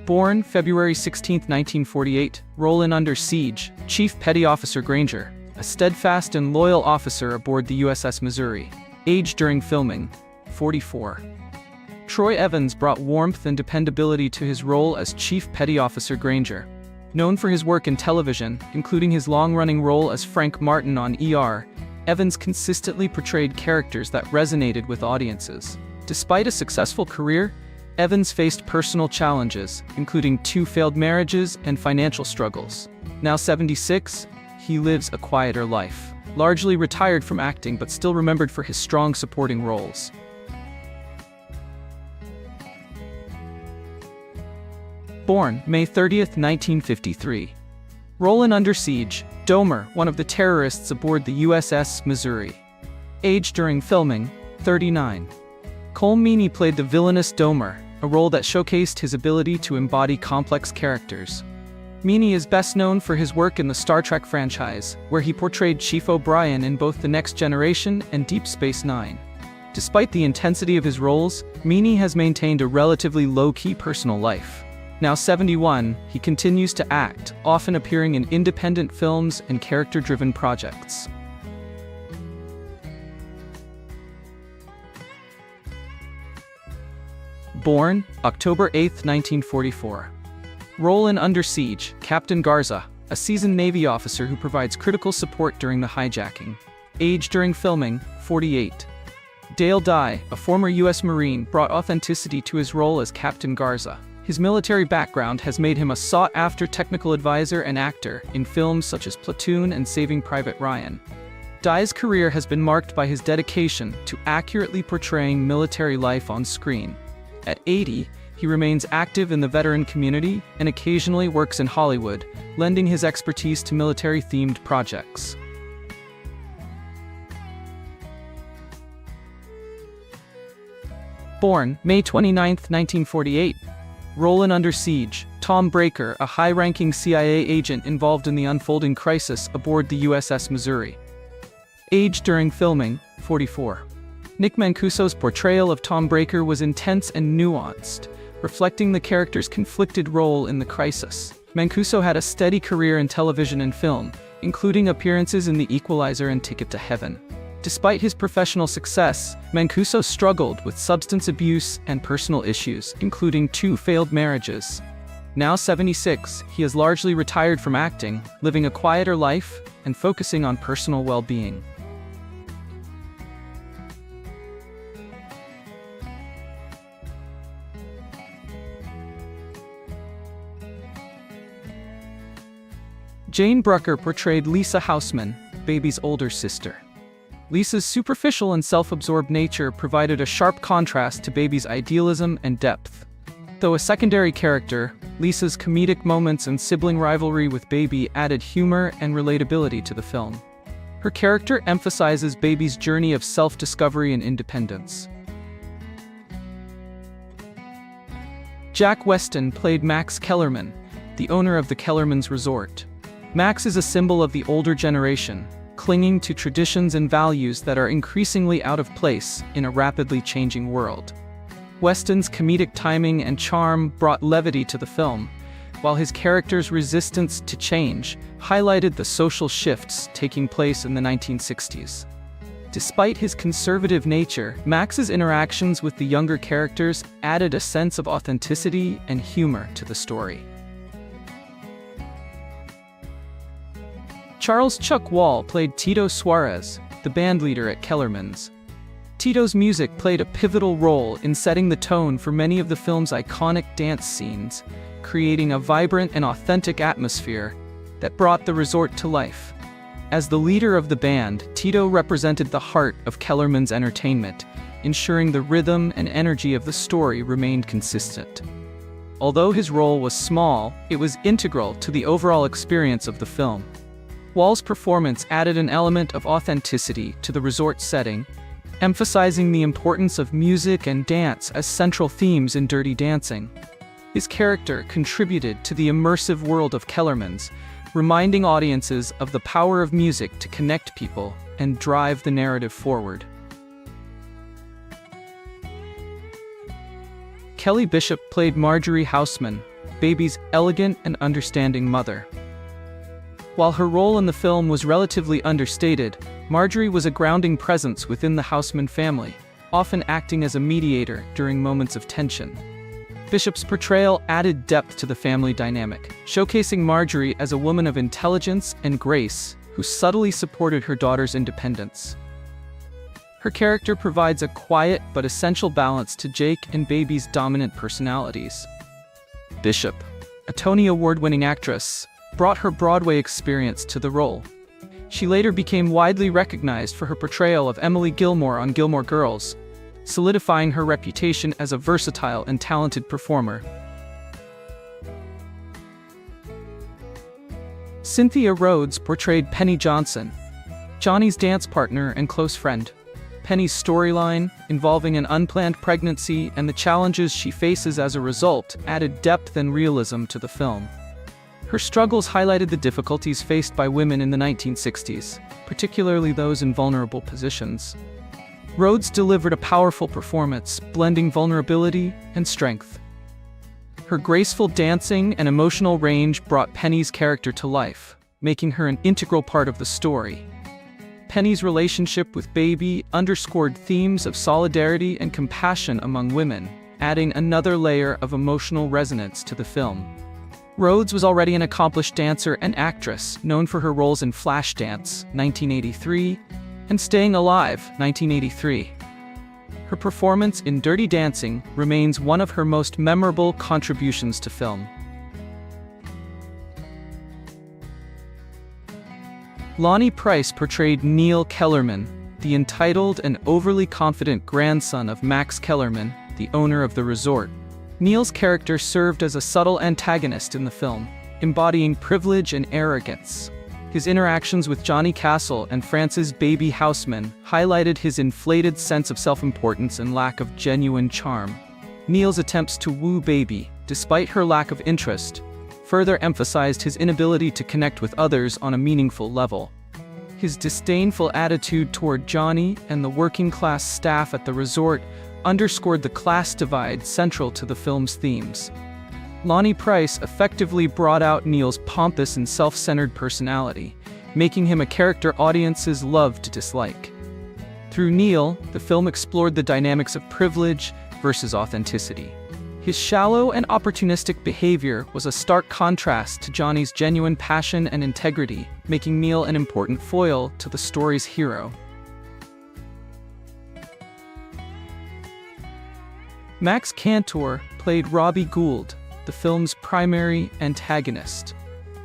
Born February 16, 1948, role in Under Siege, Chief Petty Officer Granger, a steadfast and loyal officer aboard the USS Missouri. Age during filming, 44. Troy Evans brought warmth and dependability to his role as Chief Petty Officer Granger. Known for his work in television, including his long-running role as Frank Martin on ER, Evans consistently portrayed characters that resonated with audiences. Despite a successful career, Evans faced personal challenges, including 2 failed marriages and financial struggles. Now 76, he lives a quieter life, largely retired from acting but still remembered for his strong supporting roles. Born May 30th, 1953. Role in Under Siege, Domer, one of the terrorists aboard the USS Missouri. Age during filming, 39. Colm Meaney played the villainous Domer, a role that showcased his ability to embody complex characters. Meaney is best known for his work in the Star Trek franchise, where he portrayed Chief O'Brien in both The Next Generation and Deep Space Nine. Despite the intensity of his roles, Meaney has maintained a relatively low-key personal life. Now 71, he continues to act, often appearing in independent films and character-driven projects. Born October 8, 1944. Role in Under Siege, Captain Garza, a seasoned Navy officer who provides critical support during the hijacking. Age during filming, 48. Dale Dye, a former U.S. Marine, brought authenticity to his role as Captain Garza. His military background has made him a sought-after technical advisor and actor in films such as Platoon and Saving Private Ryan. Dye's career has been marked by his dedication to accurately portraying military life on screen. At 80, he remains active in the veteran community and occasionally works in Hollywood, lending his expertise to military-themed projects. Born May 29, 1948. Role in Under Siege, Tom Breaker, a high-ranking CIA agent involved in the unfolding crisis aboard the USS Missouri. Age during filming, 44. Nick Mancuso's portrayal of Tom Breaker was intense and nuanced, reflecting the character's conflicted role in the crisis. Mancuso had a steady career in television and film, including appearances in The Equalizer and Ticket to Heaven. Despite his professional success, Mancuso struggled with substance abuse and personal issues, including 2 failed marriages. Now 76, he has largely retired from acting, living a quieter life and focusing on personal well-being. Jane Brucker portrayed Lisa Houseman, Baby's older sister. Lisa's superficial and self-absorbed nature provided a sharp contrast to Baby's idealism and depth. Though a secondary character, Lisa's comedic moments and sibling rivalry with Baby added humor and relatability to the film. Her character emphasizes Baby's journey of self-discovery and independence. Jack Weston played Max Kellerman, the owner of the Kellerman's Resort. Max is a symbol of the older generation, clinging to traditions and values that are increasingly out of place in a rapidly changing world. Weston's comedic timing and charm brought levity to the film, while his character's resistance to change highlighted the social shifts taking place in the 1960s. Despite his conservative nature, Max's interactions with the younger characters added a sense of authenticity and humor to the story. Charles Chuck Wall played Tito Suarez, the bandleader at Kellerman's. Tito's music played a pivotal role in setting the tone for many of the film's iconic dance scenes, creating a vibrant and authentic atmosphere that brought the resort to life. As the leader of the band, Tito represented the heart of Kellerman's entertainment, ensuring the rhythm and energy of the story remained consistent. Although his role was small, it was integral to the overall experience of the film. Wall's performance added an element of authenticity to the resort setting, emphasizing the importance of music and dance as central themes in Dirty Dancing. His character contributed to the immersive world of Kellerman's, reminding audiences of the power of music to connect people and drive the narrative forward. Kelly Bishop played Marjorie Houseman, Baby's elegant and understanding mother. While her role in the film was relatively understated, Marjorie was a grounding presence within the Houseman family, often acting as a mediator during moments of tension. Bishop's portrayal added depth to the family dynamic, showcasing Marjorie as a woman of intelligence and grace who subtly supported her daughter's independence. Her character provides a quiet but essential balance to Jake and Baby's dominant personalities. Bishop, a Tony Award-winning actress, brought her Broadway experience to the role. She later became widely recognized for her portrayal of Emily Gilmore on Gilmore Girls, solidifying her reputation as a versatile and talented performer. Cynthia Rhodes portrayed Penny Johnson, Johnny's dance partner and close friend. Penny's storyline, involving an unplanned pregnancy and the challenges she faces as a result, added depth and realism to the film. Her struggles highlighted the difficulties faced by women in the 1960s, particularly those in vulnerable positions. Rhodes delivered a powerful performance, blending vulnerability and strength. Her graceful dancing and emotional range brought Penny's character to life, making her an integral part of the story. Penny's relationship with Baby underscored themes of solidarity and compassion among women, adding another layer of emotional resonance to the film. Rhodes was already an accomplished dancer and actress, known for her roles in Flashdance, 1983, and Staying Alive, 1983. Her performance in Dirty Dancing remains one of her most memorable contributions to film. Lonnie Price portrayed Neil Kellerman, the entitled and overly confident grandson of Max Kellerman, the owner of the resort. Neil's character served as a subtle antagonist in the film, embodying privilege and arrogance. His interactions with Johnny Castle and France's baby Houseman highlighted his inflated sense of self-importance and lack of genuine charm. Neil's attempts to woo Baby, despite her lack of interest, further emphasized his inability to connect with others on a meaningful level. His disdainful attitude toward Johnny and the working-class staff at the resort underscored the class divide central to the film's themes. Lonnie Price effectively brought out Neil's pompous and self-centered personality, making him a character audiences loved to dislike. Through Neil, the film explored the dynamics of privilege versus authenticity. His shallow and opportunistic behavior was a stark contrast to Johnny's genuine passion and integrity, making Neil an important foil to the story's hero. Max Cantor played Robbie Gould, the film's primary antagonist.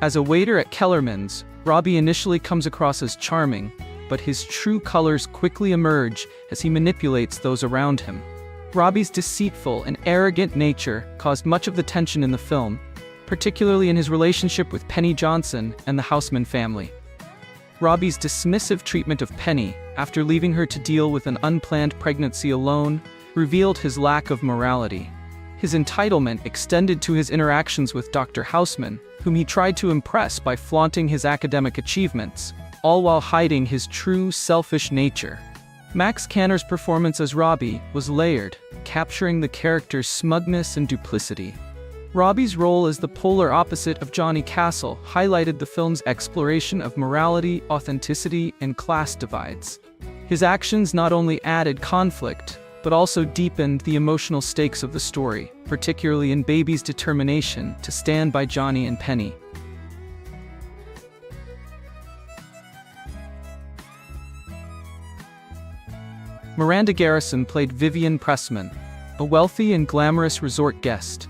As a waiter at Kellerman's, Robbie initially comes across as charming, but his true colors quickly emerge as he manipulates those around him. Robbie's deceitful and arrogant nature caused much of the tension in the film, particularly in his relationship with Penny Johnson and the Houseman family. Robbie's dismissive treatment of Penny, after leaving her to deal with an unplanned pregnancy alone, revealed his lack of morality. His entitlement extended to his interactions with Dr. Houseman, whom he tried to impress by flaunting his academic achievements, all while hiding his true selfish nature. Max Cantor's performance as Robbie was layered, capturing the character's smugness and duplicity. Robbie's role as the polar opposite of Johnny Castle highlighted the film's exploration of morality, authenticity, and class divides. His actions not only added conflict, but also deepened the emotional stakes of the story, particularly in Baby's determination to stand by Johnny and Penny. Miranda Garrison played Vivian Pressman, a wealthy and glamorous resort guest.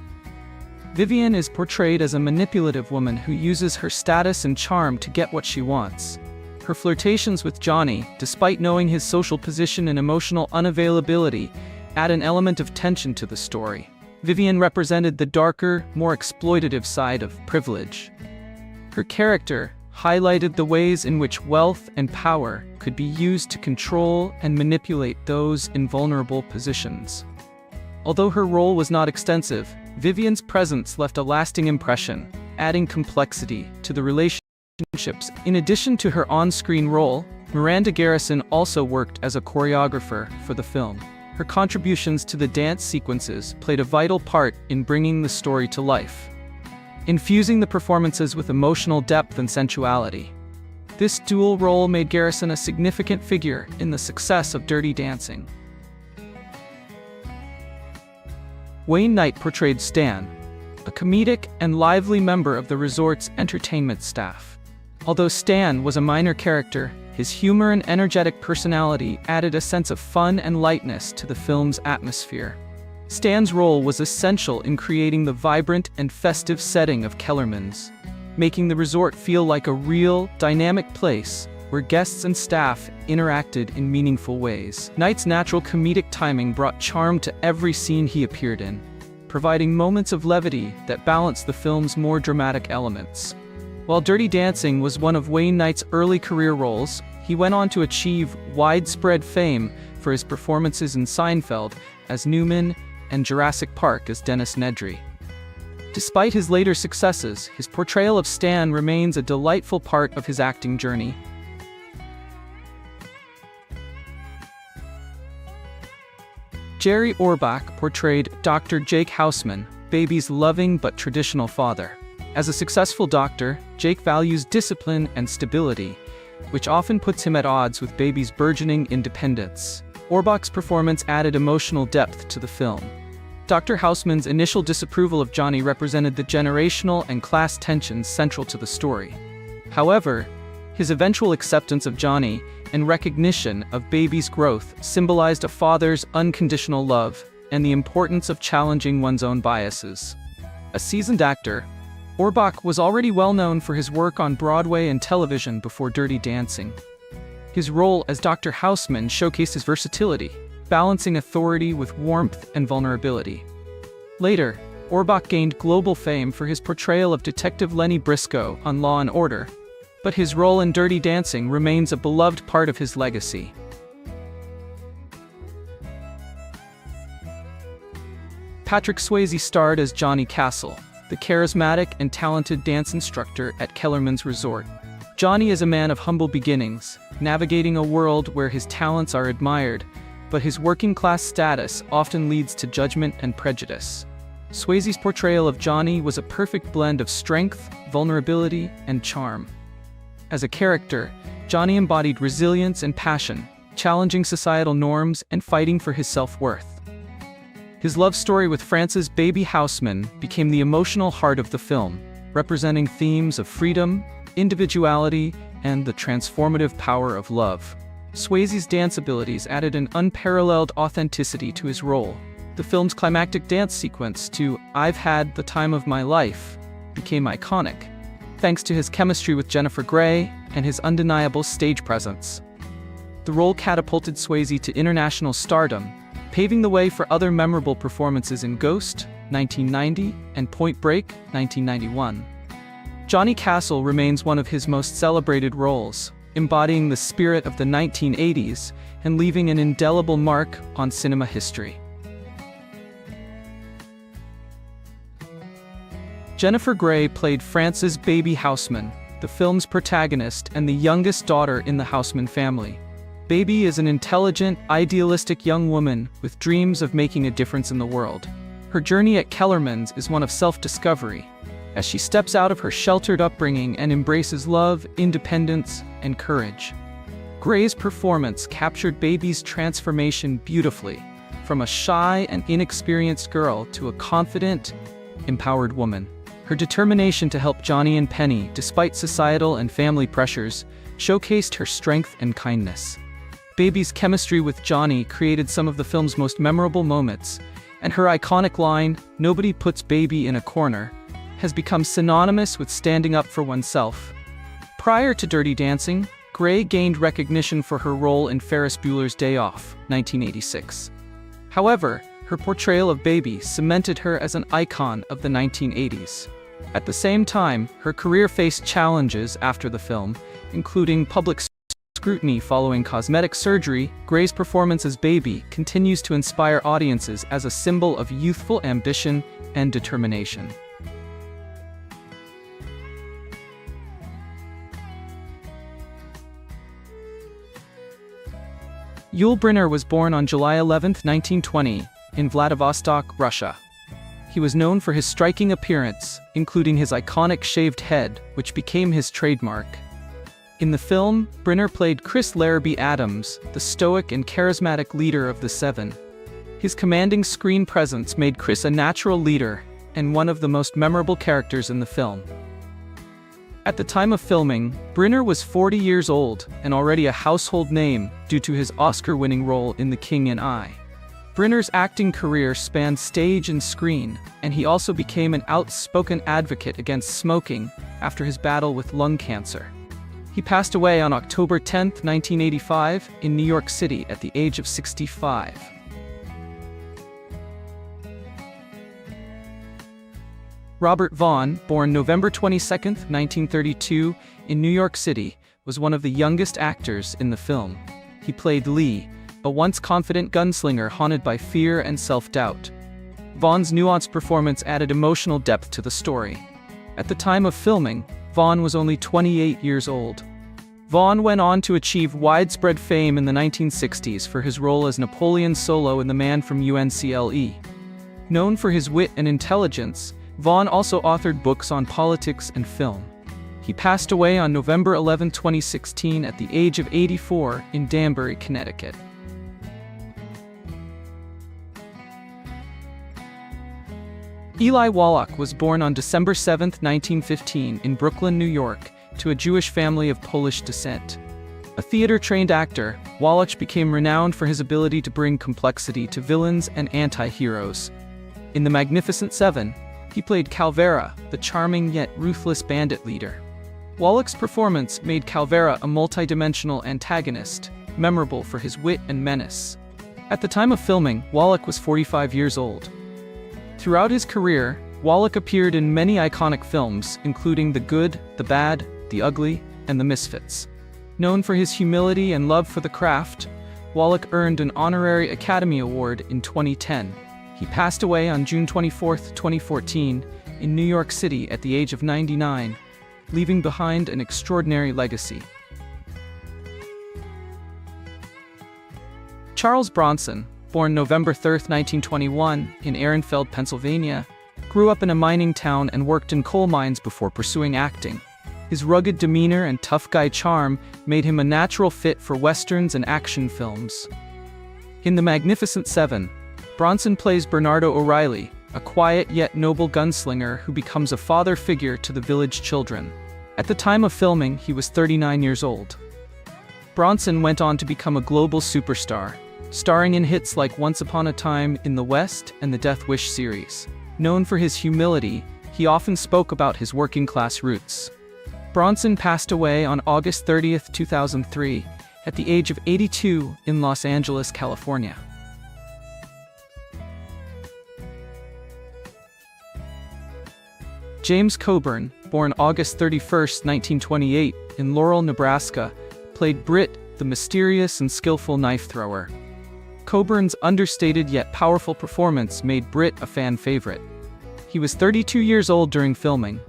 Vivian is portrayed as a manipulative woman who uses her status and charm to get what she wants. Her flirtations with Johnny, despite knowing his social position and emotional unavailability, add an element of tension to the story. Vivian represented the darker, more exploitative side of privilege. Her character highlighted the ways in which wealth and power could be used to control and manipulate those in vulnerable positions. Although her role was not extensive, Vivian's presence left a lasting impression, adding complexity to the relationships. In addition to her on-screen role, Miranda Garrison also worked as a choreographer for the film. Her contributions to the dance sequences played a vital part in bringing the story to life, infusing the performances with emotional depth and sensuality. This dual role made Garrison a significant figure in the success of Dirty Dancing. Wayne Knight portrayed Stan, a comedic and lively member of the resort's entertainment staff. Although Stan was a minor character, his humor and energetic personality added a sense of fun and lightness to the film's atmosphere. Stan's role was essential in creating the vibrant and festive setting of Kellerman's, making the resort feel like a real, dynamic place where guests and staff interacted in meaningful ways. Knight's natural comedic timing brought charm to every scene he appeared in, providing moments of levity that balanced the film's more dramatic elements. While Dirty Dancing was one of Wayne Knight's early career roles, he went on to achieve widespread fame for his performances in Seinfeld as Newman and Jurassic Park as Dennis Nedry. Despite his later successes, his portrayal of Stan remains a delightful part of his acting journey. Jerry Orbach portrayed Dr. Jake Houseman, Baby's loving but traditional father. As a successful doctor, Jake values discipline and stability, which often puts him at odds with Baby's burgeoning independence. Orbach's performance added emotional depth to the film. Dr. Houseman's initial disapproval of Johnny represented the generational and class tensions central to the story. However, his eventual acceptance of Johnny and recognition of Baby's growth symbolized a father's unconditional love and the importance of challenging one's own biases. A seasoned actor, Orbach was already well known for his work on Broadway and television before Dirty Dancing. His role as Dr. Houseman showcased his versatility, balancing authority with warmth and vulnerability. Later, Orbach gained global fame for his portrayal of Detective Lenny Briscoe on Law & Order, but his role in Dirty Dancing remains a beloved part of his legacy. Patrick Swayze starred as Johnny Castle, the charismatic and talented dance instructor at Kellerman's Resort. Johnny is a man of humble beginnings, navigating a world where his talents are admired, but his working-class status often leads to judgment and prejudice. Swayze's portrayal of Johnny was a perfect blend of strength, vulnerability, and charm. As a character, Johnny embodied resilience and passion, challenging societal norms and fighting for his self-worth. His love story with Frances "Baby" Houseman became the emotional heart of the film, representing themes of freedom, individuality, and the transformative power of love. Swayze's dance abilities added an unparalleled authenticity to his role. The film's climactic dance sequence to "I've Had the Time of My Life" became iconic, thanks to his chemistry with Jennifer Grey and his undeniable stage presence. The role catapulted Swayze to international stardom, paving the way for other memorable performances in Ghost, 1990, and Point Break, 1991. Johnny Castle remains one of his most celebrated roles, embodying the spirit of the 1980s and leaving an indelible mark on cinema history. Jennifer Grey played Frances "Baby" Houseman, the film's protagonist and the youngest daughter in the Houseman family. Baby is an intelligent, idealistic young woman with dreams of making a difference in the world. Her journey at Kellerman's is one of self-discovery, as she steps out of her sheltered upbringing and embraces love, independence, and courage. Gray's performance captured Baby's transformation beautifully, from a shy and inexperienced girl to a confident, empowered woman. Her determination to help Johnny and Penny, despite societal and family pressures, showcased her strength and kindness. Baby's chemistry with Johnny created some of the film's most memorable moments, and her iconic line, "Nobody puts Baby in a corner," has become synonymous with standing up for oneself. Prior to Dirty Dancing, Grey gained recognition for her role in Ferris Bueller's Day Off, 1986. However, her portrayal of Baby cemented her as an icon of the 1980s. At the same time, her career faced challenges after the film, including public scrutiny following cosmetic surgery. Gray's performance as Baby continues to inspire audiences as a symbol of youthful ambition and determination. Yul Brynner was born on July 11, 1920, in Vladivostok, Russia. He was known for his striking appearance, including his iconic shaved head, which became his trademark. In the film, Brynner played Chris Larrabee Adams, the stoic and charismatic leader of the Seven. His commanding screen presence made Chris a natural leader and one of the most memorable characters in the film. At the time of filming, Brynner was 40 years old and already a household name due to his Oscar-winning role in The King and I. Brynner's acting career spanned stage and screen, and he also became an outspoken advocate against smoking after his battle with lung cancer. He passed away on October 10, 1985, in New York City at the age of 65. Robert Vaughn, born November 22, 1932, in New York City, was one of the youngest actors in the film. He played Lee, a once confident gunslinger haunted by fear and self-doubt. Vaughn's nuanced performance added emotional depth to the story. At the time of filming, Vaughn was only 28 years old. Vaughn went on to achieve widespread fame in the 1960s for his role as Napoleon Solo in The Man from UNCLE. Known for his wit and intelligence, Vaughn also authored books on politics and film. He passed away on November 11, 2016 at the age of 84 in Danbury, Connecticut. Eli Wallach was born on December 7, 1915 in Brooklyn, New York, to a Jewish family of Polish descent. A theater-trained actor, Wallach became renowned for his ability to bring complexity to villains and anti-heroes. In The Magnificent Seven, he played Calvera, the charming yet ruthless bandit leader. Wallach's performance made Calvera a multidimensional antagonist, memorable for his wit and menace. At the time of filming, Wallach was 45 years old. Throughout his career, Wallach appeared in many iconic films, including The Good, The Bad, The Ugly, and The Misfits. Known for his humility and love for the craft, Wallach earned an honorary Academy Award in 2010. He passed away on June 24, 2014, in New York City at the age of 99, leaving behind an extraordinary legacy. Charles Bronson, born November 3, 1921, in Ehrenfeld, Pennsylvania, grew up in a mining town and worked in coal mines before pursuing acting. His rugged demeanor and tough guy charm made him a natural fit for westerns and action films. In The Magnificent Seven, Bronson plays Bernardo O'Reilly, a quiet yet noble gunslinger who becomes a father figure to the village children. At the time of filming, he was 39 years old. Bronson went on to become a global superstar, starring in hits like Once Upon a Time in the West and the Death Wish series. Known for his humility, he often spoke about his working-class roots. Bronson passed away on August 30, 2003, at the age of 82 in Los Angeles, California. James Coburn, born August 31, 1928, in Laurel, Nebraska, played Britt, the mysterious and skillful knife thrower. Coburn's understated yet powerful performance made Britt a fan favorite. He was 32 years old during filming.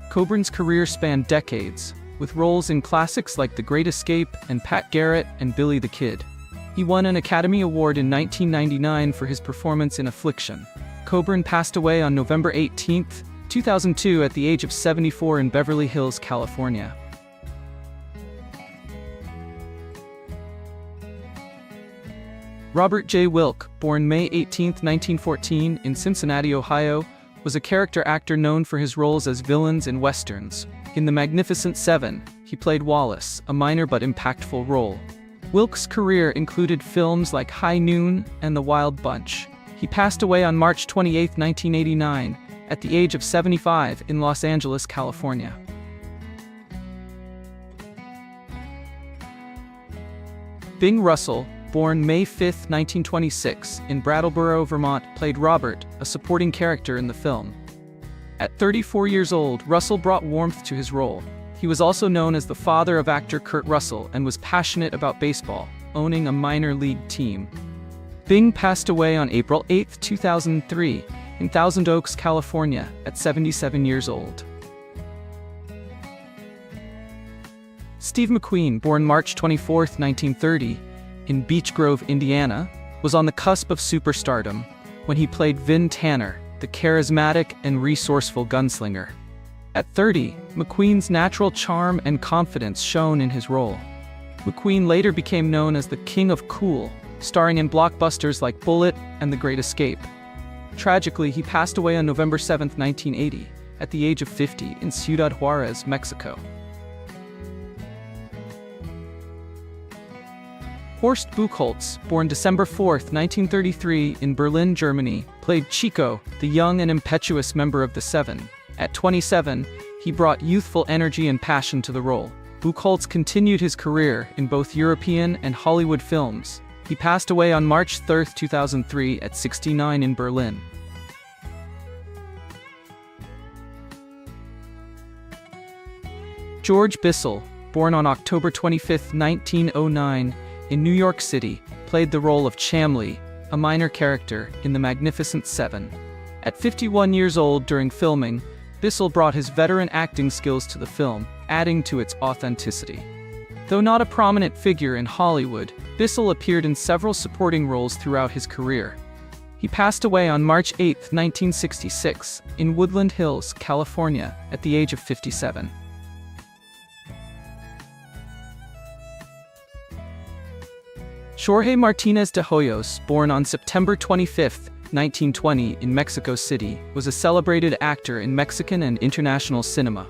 Coburn's career spanned decades, with roles in classics like The Great Escape and Pat Garrett and Billy the Kid. He won an Academy Award in 1999 for his performance in Affliction. Coburn passed away on November 18, 2002 at the age of 74 in Beverly Hills, California. Robert J. Wilk, born May 18, 1914 in Cincinnati, Ohio, was a character actor known for his roles as villains in westerns. In The Magnificent Seven, he played Wallace, a minor but impactful role. Wilk's career included films like High Noon and The Wild Bunch. He passed away on March 28, 1989, at the age of 75 in Los Angeles, California. Bing Russell, born May 5, 1926, in Brattleboro, Vermont, played Robert, a supporting character in the film. At 34 years old, Russell brought warmth to his role. He was also known as the father of actor Kurt Russell and was passionate about baseball, owning a minor league team. Bing passed away on April 8, 2003, in Thousand Oaks, California, at 77 years old. Steve McQueen, born March 24, 1930, in Beech Grove, Indiana, was on the cusp of superstardom when he played Vin Tanner, the charismatic and resourceful gunslinger. At 30, McQueen's natural charm and confidence shone in his role. McQueen later became known as the King of Cool, starring in blockbusters like Bullitt and The Great Escape. Tragically, he passed away on November 7, 1980, at the age of 50 in Ciudad Juarez, Mexico. Horst Buchholz, born December 4, 1933, in Berlin, Germany, played Chico, the young and impetuous member of the Seven. At 27, he brought youthful energy and passion to the role. Buchholz continued his career in both European and Hollywood films. He passed away on March 3, 2003, at 69 in Berlin. George Bissell, born on October 25, 1909, in New York City, played the role of Chamley, a minor character in The Magnificent Seven. At 51 years old during filming, Bissell brought his veteran acting skills to the film, adding to its authenticity. Though not a prominent figure in Hollywood, Bissell appeared in several supporting roles throughout his career. He passed away on March 8, 1966, in Woodland Hills, California, at the age of 57. Jorge Martinez de Hoyos, born on September 25, 1920, in Mexico City, was a celebrated actor in Mexican and international cinema.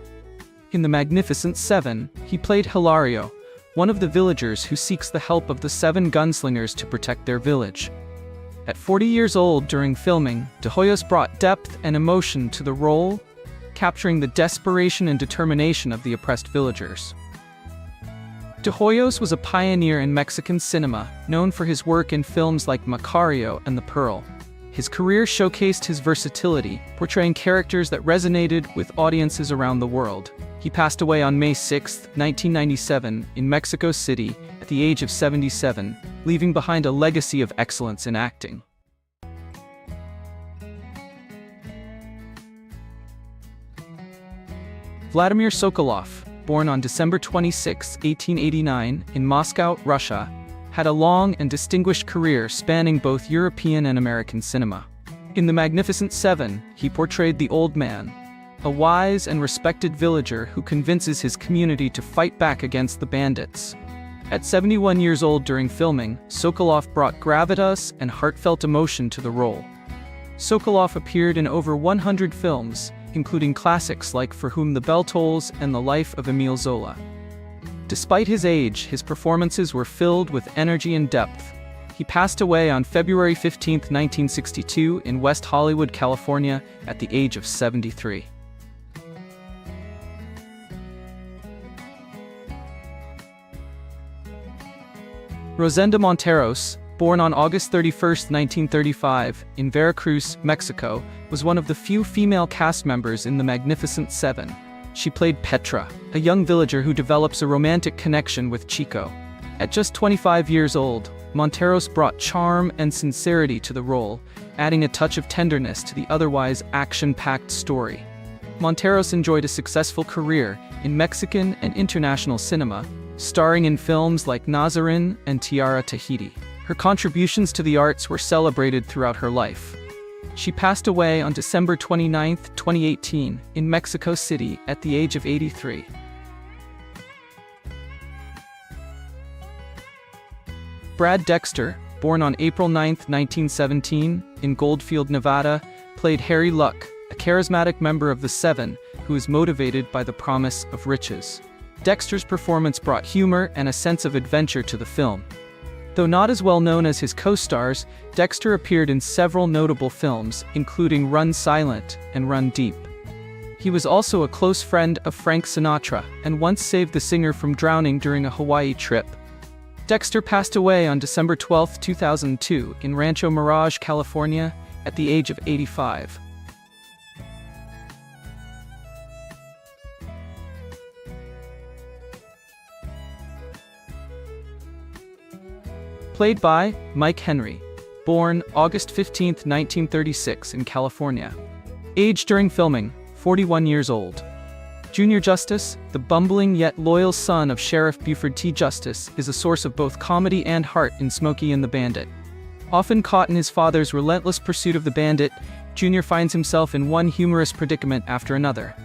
In The Magnificent Seven, he played Hilario, one of the villagers who seeks the help of the seven gunslingers to protect their village. At 40 years old during filming, de Hoyos brought depth and emotion to the role, capturing the desperation and determination of the oppressed villagers. De Hoyos was a pioneer in Mexican cinema, known for his work in films like Macario and The Pearl. His career showcased his versatility, portraying characters that resonated with audiences around the world. He passed away on May 6, 1997, in Mexico City, at the age of 77, leaving behind a legacy of excellence in acting. Vladimir Sokolov, born on December 26, 1889, in Moscow, Russia, had a long and distinguished career spanning both European and American cinema. In The Magnificent Seven, he portrayed the Old Man, a wise and respected villager who convinces his community to fight back against the bandits. At 71 years old during filming, Sokolov brought gravitas and heartfelt emotion to the role. Sokolov appeared in over 100 films, including classics like For Whom the Bell Tolls and The Life of Emile Zola. Despite his age, his performances were filled with energy and depth. He passed away on February 15, 1962, in West Hollywood, California, at the age of 73. Rosenda Monteros, born on August 31, 1935, in Veracruz, Mexico, was one of the few female cast members in The Magnificent Seven. She played Petra, a young villager who develops a romantic connection with Chico. At just 25 years old, Monteros brought charm and sincerity to the role, adding a touch of tenderness to the otherwise action-packed story. Monteros enjoyed a successful career in Mexican and international cinema, starring in films like Nazarin and Tiara Tahiti. Her contributions to the arts were celebrated throughout her life. She passed away on December 29, 2018, in Mexico City at the age of 83. Brad Dexter, born on April 9, 1917, in Goldfield, Nevada, played Harry Luck, a charismatic member of the Seven who is motivated by the promise of riches. Dexter's performance brought humor and a sense of adventure to the film. Though not as well known as his co-stars, Dexter appeared in several notable films, including Run Silent and Run Deep. He was also a close friend of Frank Sinatra and once saved the singer from drowning during a Hawaii trip. Dexter passed away on December 12, 2002, in Rancho Mirage, California, at the age of 85. Played by Mike Henry, born August 15, 1936, in California. Age during filming, 41 years old. Junior Justice, the bumbling yet loyal son of Sheriff Buford T. Justice, is a source of both comedy and heart in Smokey and the Bandit. Often caught in his father's relentless pursuit of the bandit, Junior finds himself in one humorous predicament after another.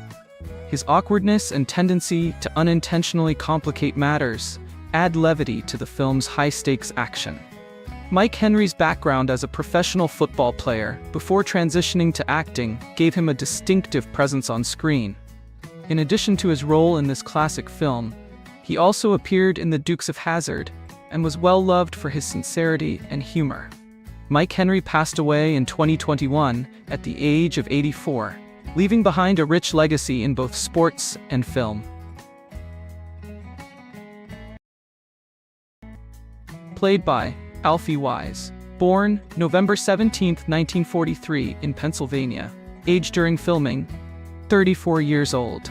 His awkwardness and tendency to unintentionally complicate matters add levity to the film's high-stakes action. Mike Henry's background as a professional football player before transitioning to acting gave him a distinctive presence on screen. In addition to his role in this classic film, he also appeared in The Dukes of Hazzard and was well loved for his sincerity and humor. Mike Henry passed away in 2021 at the age of 84, leaving behind a rich legacy in both sports and film. Played by Alfie Wise, born November 17, 1943, in Pennsylvania. Age during filming, 34 years old.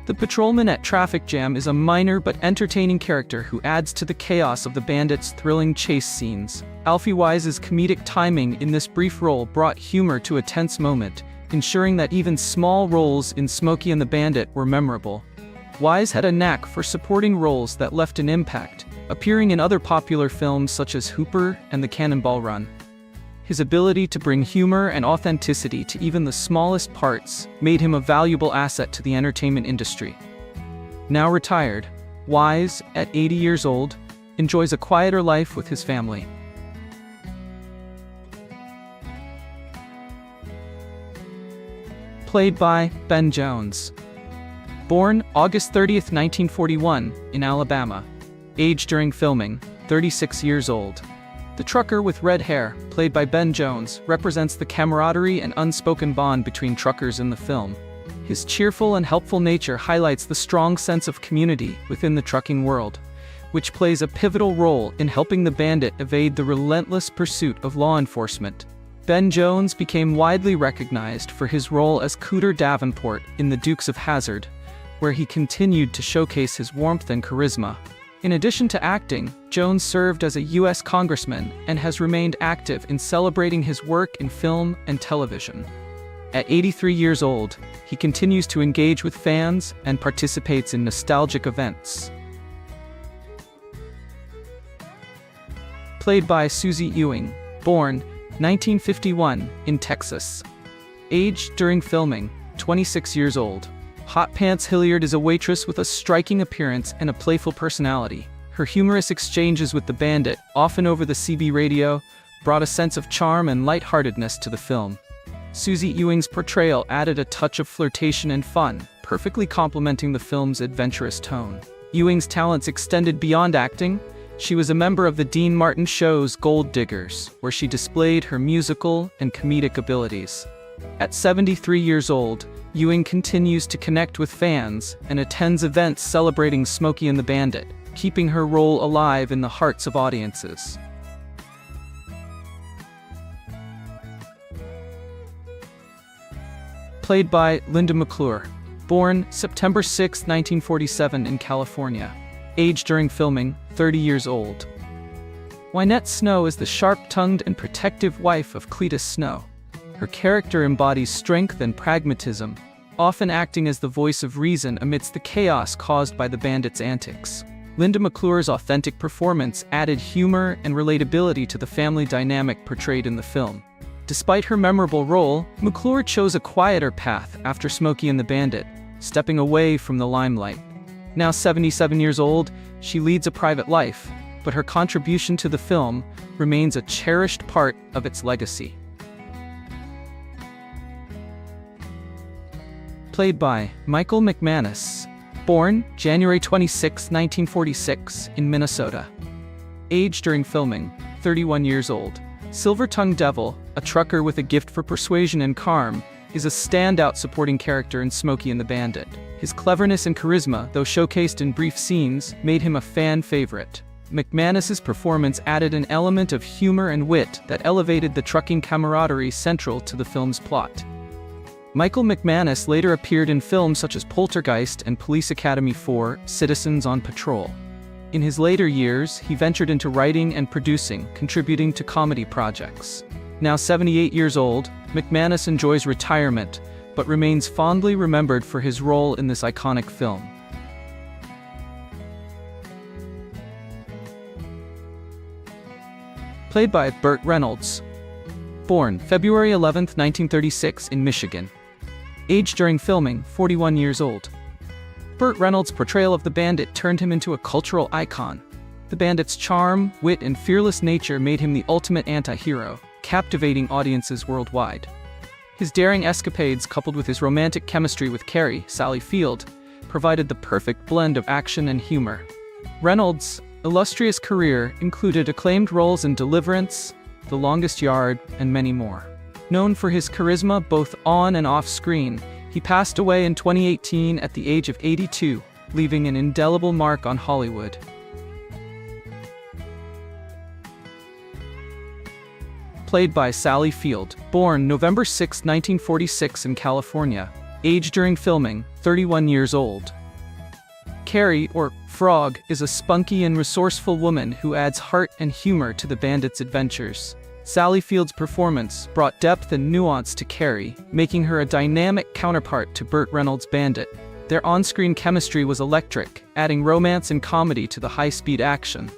The patrolman at traffic jam is a minor but entertaining character who adds to the chaos of the bandits' thrilling chase scenes. Alfie Wise's comedic timing in this brief role brought humor to a tense moment, ensuring that even small roles in Smokey and the Bandit were memorable. Wise had a knack for supporting roles that left an impact, appearing in other popular films such as Hooper and The Cannonball Run. His ability to bring humor and authenticity to even the smallest parts made him a valuable asset to the entertainment industry. Now retired, Wise, at 80 years old, enjoys a quieter life with his family. Played by Ben Jones. Born August 30th, 1941, in Alabama. Age during filming, 36 years old. The trucker with red hair, played by Ben Jones, represents the camaraderie and unspoken bond between truckers in the film. His cheerful and helpful nature highlights the strong sense of community within the trucking world, which plays a pivotal role in helping the bandit evade the relentless pursuit of law enforcement. Ben Jones became widely recognized for his role as Cooter Davenport in The Dukes of Hazzard, where he continued to showcase his warmth and charisma. In addition to acting, Jones served as a U.S. congressman and has remained active in celebrating his work in film and television. At 83 years old, he continues to engage with fans and participates in nostalgic events. Played by Susie Ewing, born 1951 in Texas. Age during filming, 26 years old. Hot Pants Hilliard is a waitress with a striking appearance and a playful personality. Her humorous exchanges with the bandit, often over the CB radio, brought a sense of charm and lightheartedness to the film. Susie Ewing's portrayal added a touch of flirtation and fun, perfectly complementing the film's adventurous tone. Ewing's talents extended beyond acting. She was a member of the Dean Martin show's Gold Diggers, where she displayed her musical and comedic abilities. At 73 years old, Ewing continues to connect with fans and attends events celebrating Smokey and the Bandit, keeping her role alive in the hearts of audiences. Played by Linda McClure. Born September 6, 1947 in California. Age during filming, 30 years old. Wynette Snow is the sharp-tongued and protective wife of Cletus Snow. Her character embodies strength and pragmatism, often acting as the voice of reason amidst the chaos caused by the bandits' antics. Linda McClure's authentic performance added humor and relatability to the family dynamic portrayed in the film. Despite her memorable role, McClure chose a quieter path after Smokey and the Bandit, stepping away from the limelight. Now 77 years old, she leads a private life, but her contribution to the film remains a cherished part of its legacy. Played by Michael McManus. Born January 26, 1946, in Minnesota. Age during filming, 31 years old. Silver-Tongued Devil, a trucker with a gift for persuasion and charm, is a standout supporting character in Smokey and the Bandit. His cleverness and charisma, though showcased in brief scenes, made him a fan favorite. McManus's performance added an element of humor and wit that elevated the trucking camaraderie central to the film's plot. Michael McManus later appeared in films such as Poltergeist and Police Academy 4: Citizens on Patrol. In his later years, he ventured into writing and producing, contributing to comedy projects. Now 78 years old, McManus enjoys retirement, but remains fondly remembered for his role in this iconic film. Played by Burt Reynolds. Born February 11, 1936, in Michigan. Age during filming, 41 years old. Burt Reynolds' portrayal of the Bandit turned him into a cultural icon. The Bandit's charm, wit, and fearless nature made him the ultimate anti-hero, captivating audiences worldwide. His daring escapades, coupled with his romantic chemistry with Carrie, Sally Field, provided the perfect blend of action and humor. Reynolds' illustrious career included acclaimed roles in Deliverance, The Longest Yard, and many more. Known for his charisma both on and off screen, he passed away in 2018 at the age of 82, leaving an indelible mark on Hollywood. Played by Sally Field. Born November 6, 1946 in California. Age during filming, 31 years old. Carrie, or Frog, is a spunky and resourceful woman who adds heart and humor to the bandits' adventures. Sally Field's performance brought depth and nuance to Carrie, making her a dynamic counterpart to Burt Reynolds' Bandit. Their on-screen chemistry was electric, adding romance and comedy to the high-speed action.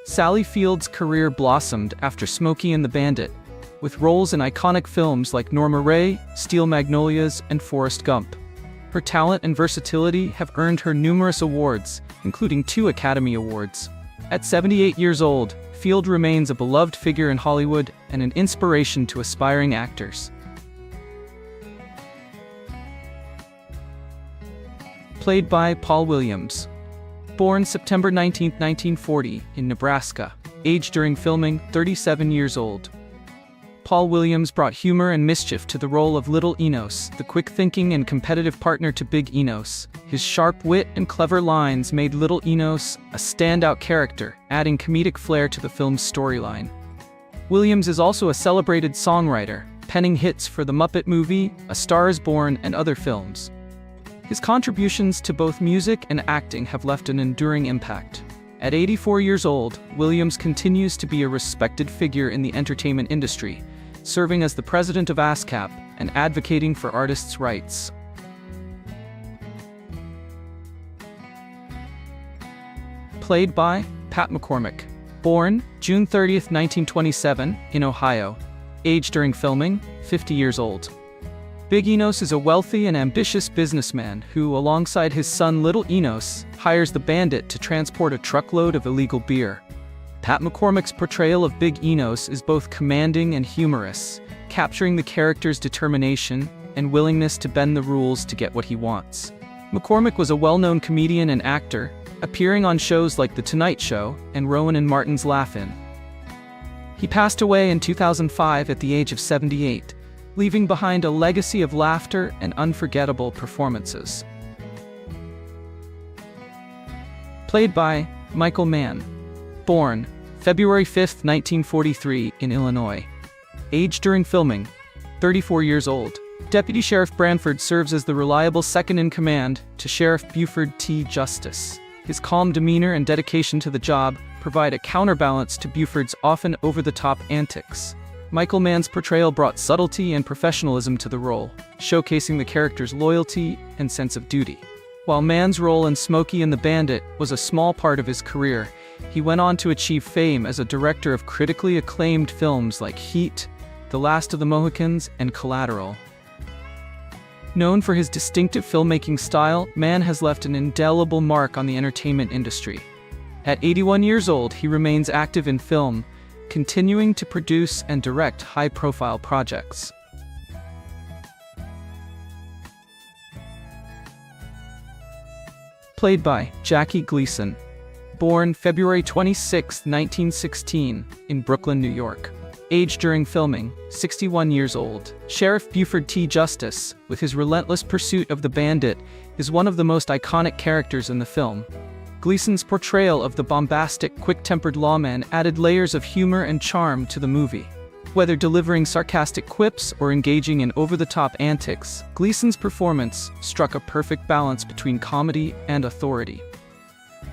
Sally Field's career blossomed after Smokey and the Bandit, with roles in iconic films like Norma Ray, Steel Magnolias, and Forrest Gump. Her talent and versatility have earned her numerous awards, including 2 Academy Awards. At 78 years old, Field remains a beloved figure in Hollywood and an inspiration to aspiring actors. Played by Paul Williams. Born September 19, 1940, in Nebraska. Age during filming, 37 years old. Paul Williams brought humor and mischief to the role of Little Enos, the quick-thinking and competitive partner to Big Enos. His sharp wit and clever lines made Little Enos a standout character, adding comedic flair to the film's storyline. Williams is also a celebrated songwriter, penning hits for The Muppet Movie, A Star is Born, and other films. His contributions to both music and acting have left an enduring impact. At 84 years old, Williams continues to be a respected figure in the entertainment industry, serving as the president of ASCAP and advocating for artists' rights. Played by Pat McCormick. Born June 30, 1927, in Ohio. Age during filming, 50 years old. Big Enos is a wealthy and ambitious businessman who, alongside his son Little Enos, hires the Bandit to transport a truckload of illegal beer. Pat McCormick's portrayal of Big Enos is both commanding and humorous, capturing the character's determination and willingness to bend the rules to get what he wants. McCormick was a well-known comedian and actor, appearing on shows like The Tonight Show and Rowan and Martin's Laugh-In. He passed away in 2005 at the age of 78, leaving behind a legacy of laughter and unforgettable performances. Played by Michael Mann. Born February 5, 1943, in Illinois. Age during filming, 34 years old. Deputy Sheriff Branford serves as the reliable second-in-command to Sheriff Buford T. Justice. His calm demeanor and dedication to the job provide a counterbalance to Buford's often over-the-top antics. Michael Mann's portrayal brought subtlety and professionalism to the role, showcasing the character's loyalty and sense of duty. While Mann's role in Smokey and the Bandit was a small part of his career, he went on to achieve fame as a director of critically acclaimed films like Heat, The Last of the Mohicans, and Collateral. Known for his distinctive filmmaking style, Mann has left an indelible mark on the entertainment industry. At 81 years old, he remains active in film, continuing to produce and direct high-profile projects. Played by Jackie Gleason. Born February 26, 1916, in Brooklyn, New York. Age during filming, 61 years old. Sheriff Buford T. Justice, with his relentless pursuit of the Bandit, is one of the most iconic characters in the film. Gleason's portrayal of the bombastic, quick-tempered lawman added layers of humor and charm to the movie. Whether delivering sarcastic quips or engaging in over-the-top antics, Gleason's performance struck a perfect balance between comedy and authority.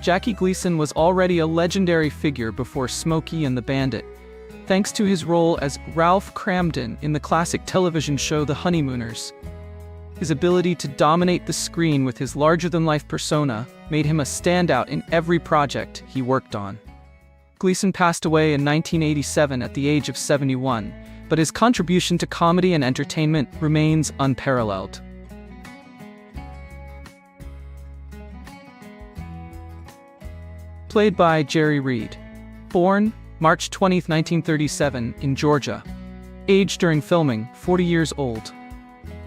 Jackie Gleason was already a legendary figure before Smokey and the Bandit, thanks to his role as Ralph Cramden in the classic television show The Honeymooners. His ability to dominate the screen with his larger-than-life persona made him a standout in every project he worked on. Gleason passed away in 1987 at the age of 71, but his contribution to comedy and entertainment remains unparalleled. Played by Jerry Reed. Born March 20, 1937, in Georgia. Age during filming, 40 years old.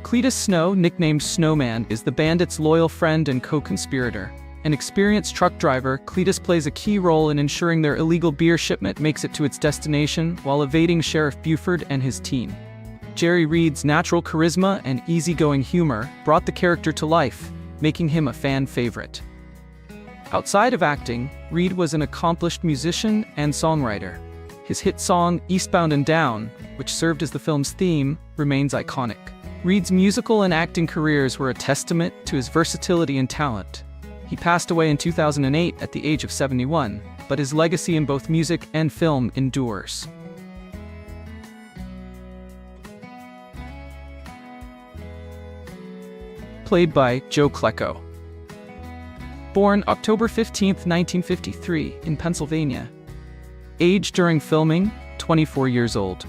Cletus Snow, nicknamed Snowman, is the Bandit's loyal friend and co-conspirator. An experienced truck driver, Cletus plays a key role in ensuring their illegal beer shipment makes it to its destination while evading Sheriff Buford and his team. Jerry Reed's natural charisma and easygoing humor brought the character to life, making him a fan favorite. Outside of acting, Reed was an accomplished musician and songwriter. His hit song, Eastbound and Down, which served as the film's theme, remains iconic. Reed's musical and acting careers were a testament to his versatility and talent. He passed away in 2008 at the age of 71, but his legacy in both music and film endures. Played by Joe Klecko. Born October 15, 1953, in Pennsylvania. Age during filming, 24 years old.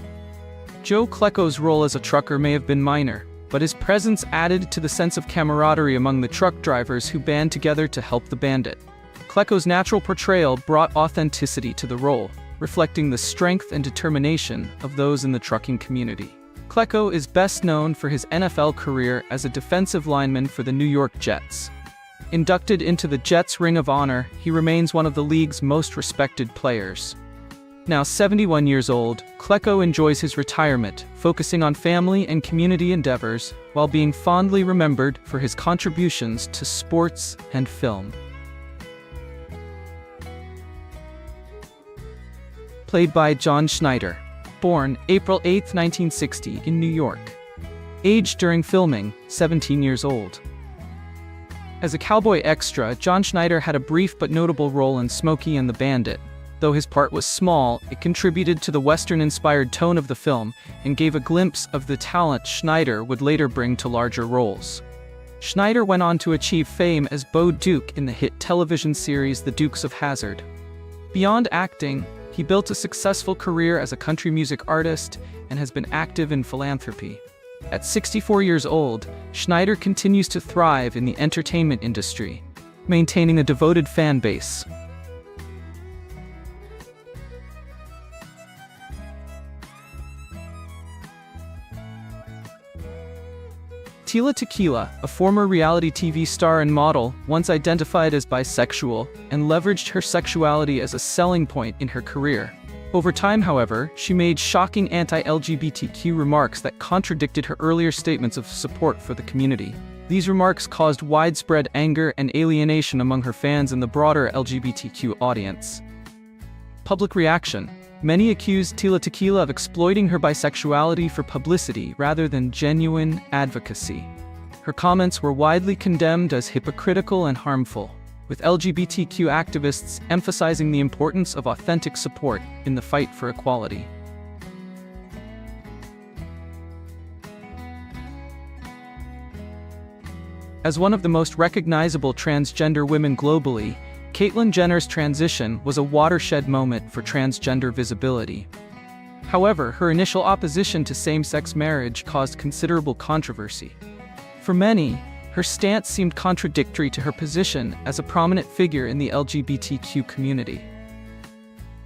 Joe Klecko's role as a trucker may have been minor, but his presence added to the sense of camaraderie among the truck drivers who band together to help the bandit. Klecko's natural portrayal brought authenticity to the role, reflecting the strength and determination of those in the trucking community. Klecko is best known for his NFL career as a defensive lineman for the New York Jets. Inducted into the Jets Ring of Honor, he remains one of the league's most respected players. Now 71 years old, Klecko enjoys his retirement, focusing on family and community endeavors, while being fondly remembered for his contributions to sports and film. Played by John Schneider. Born April 8, 1960, in New York. Age during filming, 17 years old. As a cowboy extra, John Schneider had a brief but notable role in Smokey and the Bandit. Though his part was small, it contributed to the Western-inspired tone of the film and gave a glimpse of the talent Schneider would later bring to larger roles. Schneider went on to achieve fame as Bo Duke in the hit television series The Dukes of Hazzard. Beyond acting, he built a successful career as a country music artist and has been active in philanthropy. At 64 years old, Schneider continues to thrive in the entertainment industry, maintaining a devoted fan base. Tila Tequila, a former reality TV star and model, once identified as bisexual and leveraged her sexuality as a selling point in her career. Over time, however, she made shocking anti-LGBTQ remarks that contradicted her earlier statements of support for the community. These remarks caused widespread anger and alienation among her fans and the broader LGBTQ audience. Public reaction. Many accused Tila Tequila of exploiting her bisexuality for publicity rather than genuine advocacy. Her comments were widely condemned as hypocritical and harmful, with LGBTQ activists emphasizing the importance of authentic support in the fight for equality. As one of the most recognizable transgender women globally, Caitlyn Jenner's transition was a watershed moment for transgender visibility. However, her initial opposition to same-sex marriage caused considerable controversy. For many, her stance seemed contradictory to her position as a prominent figure in the LGBTQ community.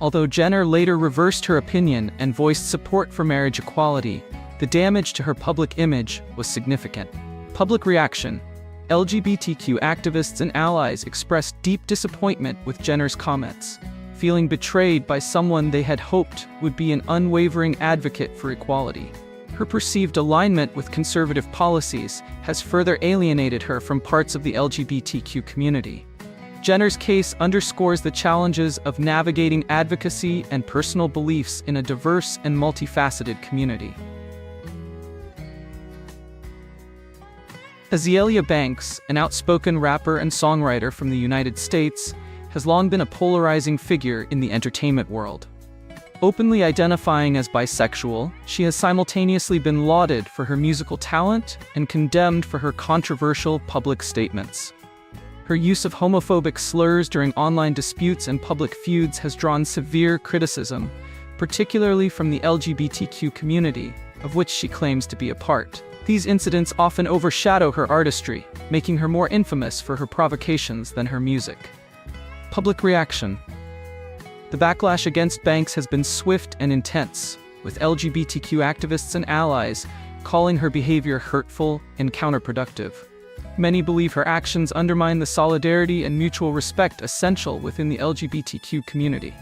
Although Jenner later reversed her opinion and voiced support for marriage equality, the damage to her public image was significant. Public reaction. LGBTQ activists and allies expressed deep disappointment with Jenner's comments, feeling betrayed by someone they had hoped would be an unwavering advocate for equality. Her perceived alignment with conservative policies has further alienated her from parts of the LGBTQ community. Jenner's case underscores the challenges of navigating advocacy and personal beliefs in a diverse and multifaceted community. Azealia Banks, an outspoken rapper and songwriter from the United States, has long been a polarizing figure in the entertainment world. Openly identifying as bisexual, she has simultaneously been lauded for her musical talent and condemned for her controversial public statements. Her use of homophobic slurs during online disputes and public feuds has drawn severe criticism, particularly from the LGBTQ community, of which she claims to be a part. These incidents often overshadow her artistry, making her more infamous for her provocations than her music. Public reaction. The backlash against Banks has been swift and intense, with LGBTQ activists and allies calling her behavior hurtful and counterproductive. Many believe her actions undermine the solidarity and mutual respect essential within the LGBTQ community.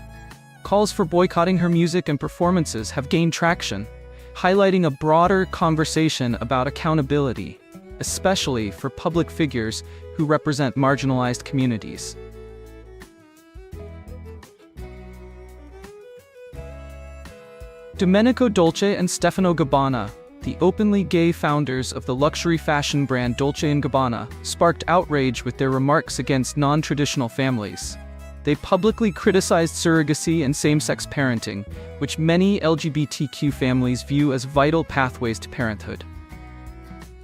Calls for boycotting her music and performances have gained traction, highlighting a broader conversation about accountability, especially for public figures who represent marginalized communities. Domenico Dolce and Stefano Gabbana, the openly gay founders of the luxury fashion brand Dolce & Gabbana sparked outrage with their remarks against non-traditional families. They publicly criticized surrogacy and same-sex parenting, which many LGBTQ families view as vital pathways to parenthood.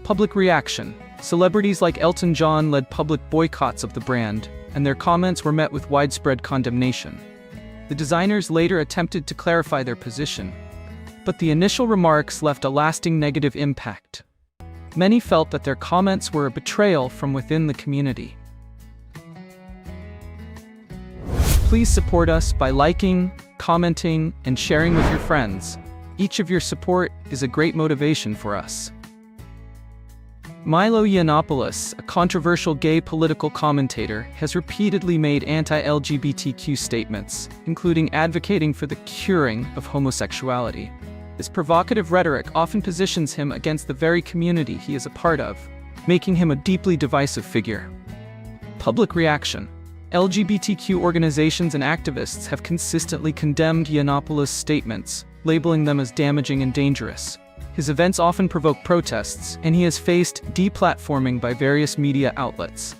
Public reaction. Celebrities like Elton John led public boycotts of the brand, and their comments were met with widespread condemnation. The designers later attempted to clarify their position, but the initial remarks left a lasting negative impact. Many felt that their comments were a betrayal from within the community. Please support us by liking, commenting, and sharing with your friends. Each of your support is a great motivation for us. Milo Yiannopoulos, a controversial gay political commentator, has repeatedly made anti-LGBTQ statements, including advocating for the curing of homosexuality. This provocative rhetoric often positions him against the very community he is a part of, making him a deeply divisive figure. Public reaction. LGBTQ organizations and activists have consistently condemned Yiannopoulos' statements, labeling them as damaging and dangerous. His events often provoke protests, and he has faced deplatforming by various media outlets.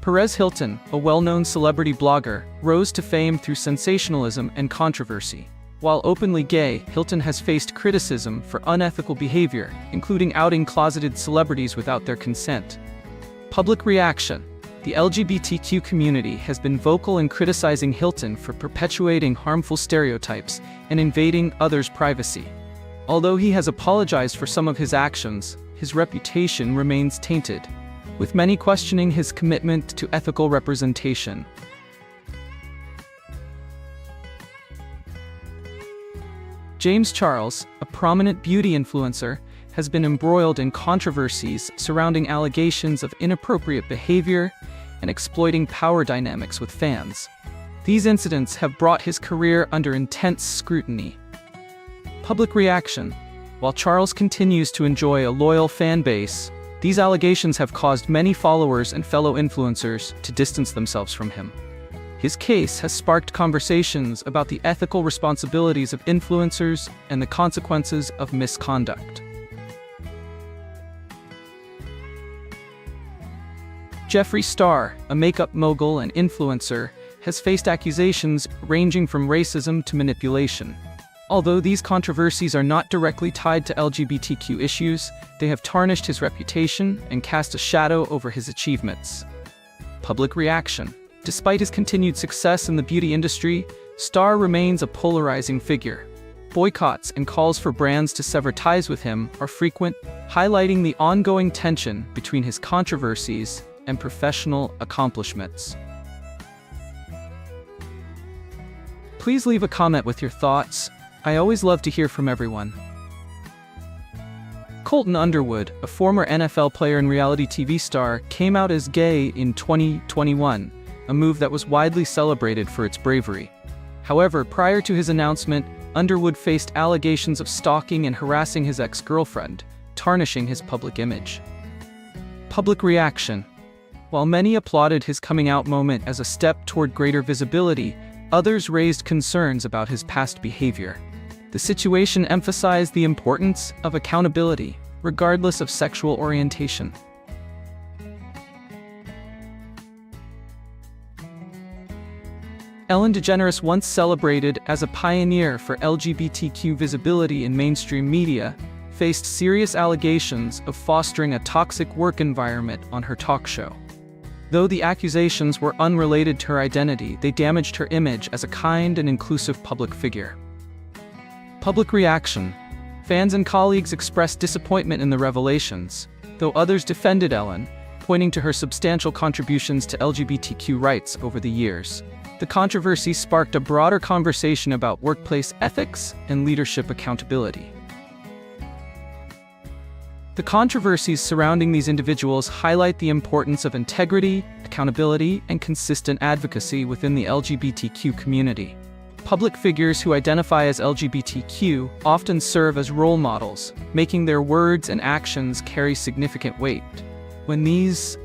Perez Hilton, a well-known celebrity blogger, rose to fame through sensationalism and controversy. While openly gay, Hilton has faced criticism for unethical behavior, including outing closeted celebrities without their consent. Public reaction. The LGBTQ community has been vocal in criticizing Hilton for perpetuating harmful stereotypes and invading others' privacy. Although he has apologized for some of his actions, his reputation remains tainted, with many questioning his commitment to ethical representation. James Charles, a prominent beauty influencer, has been embroiled in controversies surrounding allegations of inappropriate behavior and exploiting power dynamics with fans. These incidents have brought his career under intense scrutiny. Public reaction. While Charles continues to enjoy a loyal fan base, these allegations have caused many followers and fellow influencers to distance themselves from him. His case has sparked conversations about the ethical responsibilities of influencers and the consequences of misconduct. Jeffree Star, a makeup mogul and influencer, has faced accusations ranging from racism to manipulation. Although these controversies are not directly tied to LGBTQ issues, they have tarnished his reputation and cast a shadow over his achievements. Public reaction. Despite his continued success in the beauty industry, Star remains a polarizing figure. Boycotts and calls for brands to sever ties with him are frequent, highlighting the ongoing tension between his controversies and professional accomplishments. Please leave a comment with your thoughts. I always love to hear from everyone. Colton Underwood, a former NFL player and reality TV star, came out as gay in 2021, a move that was widely celebrated for its bravery. However, prior to his announcement, Underwood faced allegations of stalking and harassing his ex-girlfriend, tarnishing his public image. Public reaction. While many applauded his coming-out moment as a step toward greater visibility, others raised concerns about his past behavior. The situation emphasized the importance of accountability, regardless of sexual orientation. Ellen DeGeneres, once celebrated as a pioneer for LGBTQ visibility in mainstream media, faced serious allegations of fostering a toxic work environment on her talk show. Though the accusations were unrelated to her identity, they damaged her image as a kind and inclusive public figure. Public reaction. Fans and colleagues expressed disappointment in the revelations, though others defended Ellen, pointing to her substantial contributions to LGBTQ rights over the years. The controversy sparked a broader conversation about workplace ethics and leadership accountability. The controversies surrounding these individuals highlight the importance of integrity, accountability, and consistent advocacy within the LGBTQ community. Public figures who identify as LGBTQ often serve as role models, making their words and actions carry significant weight. When these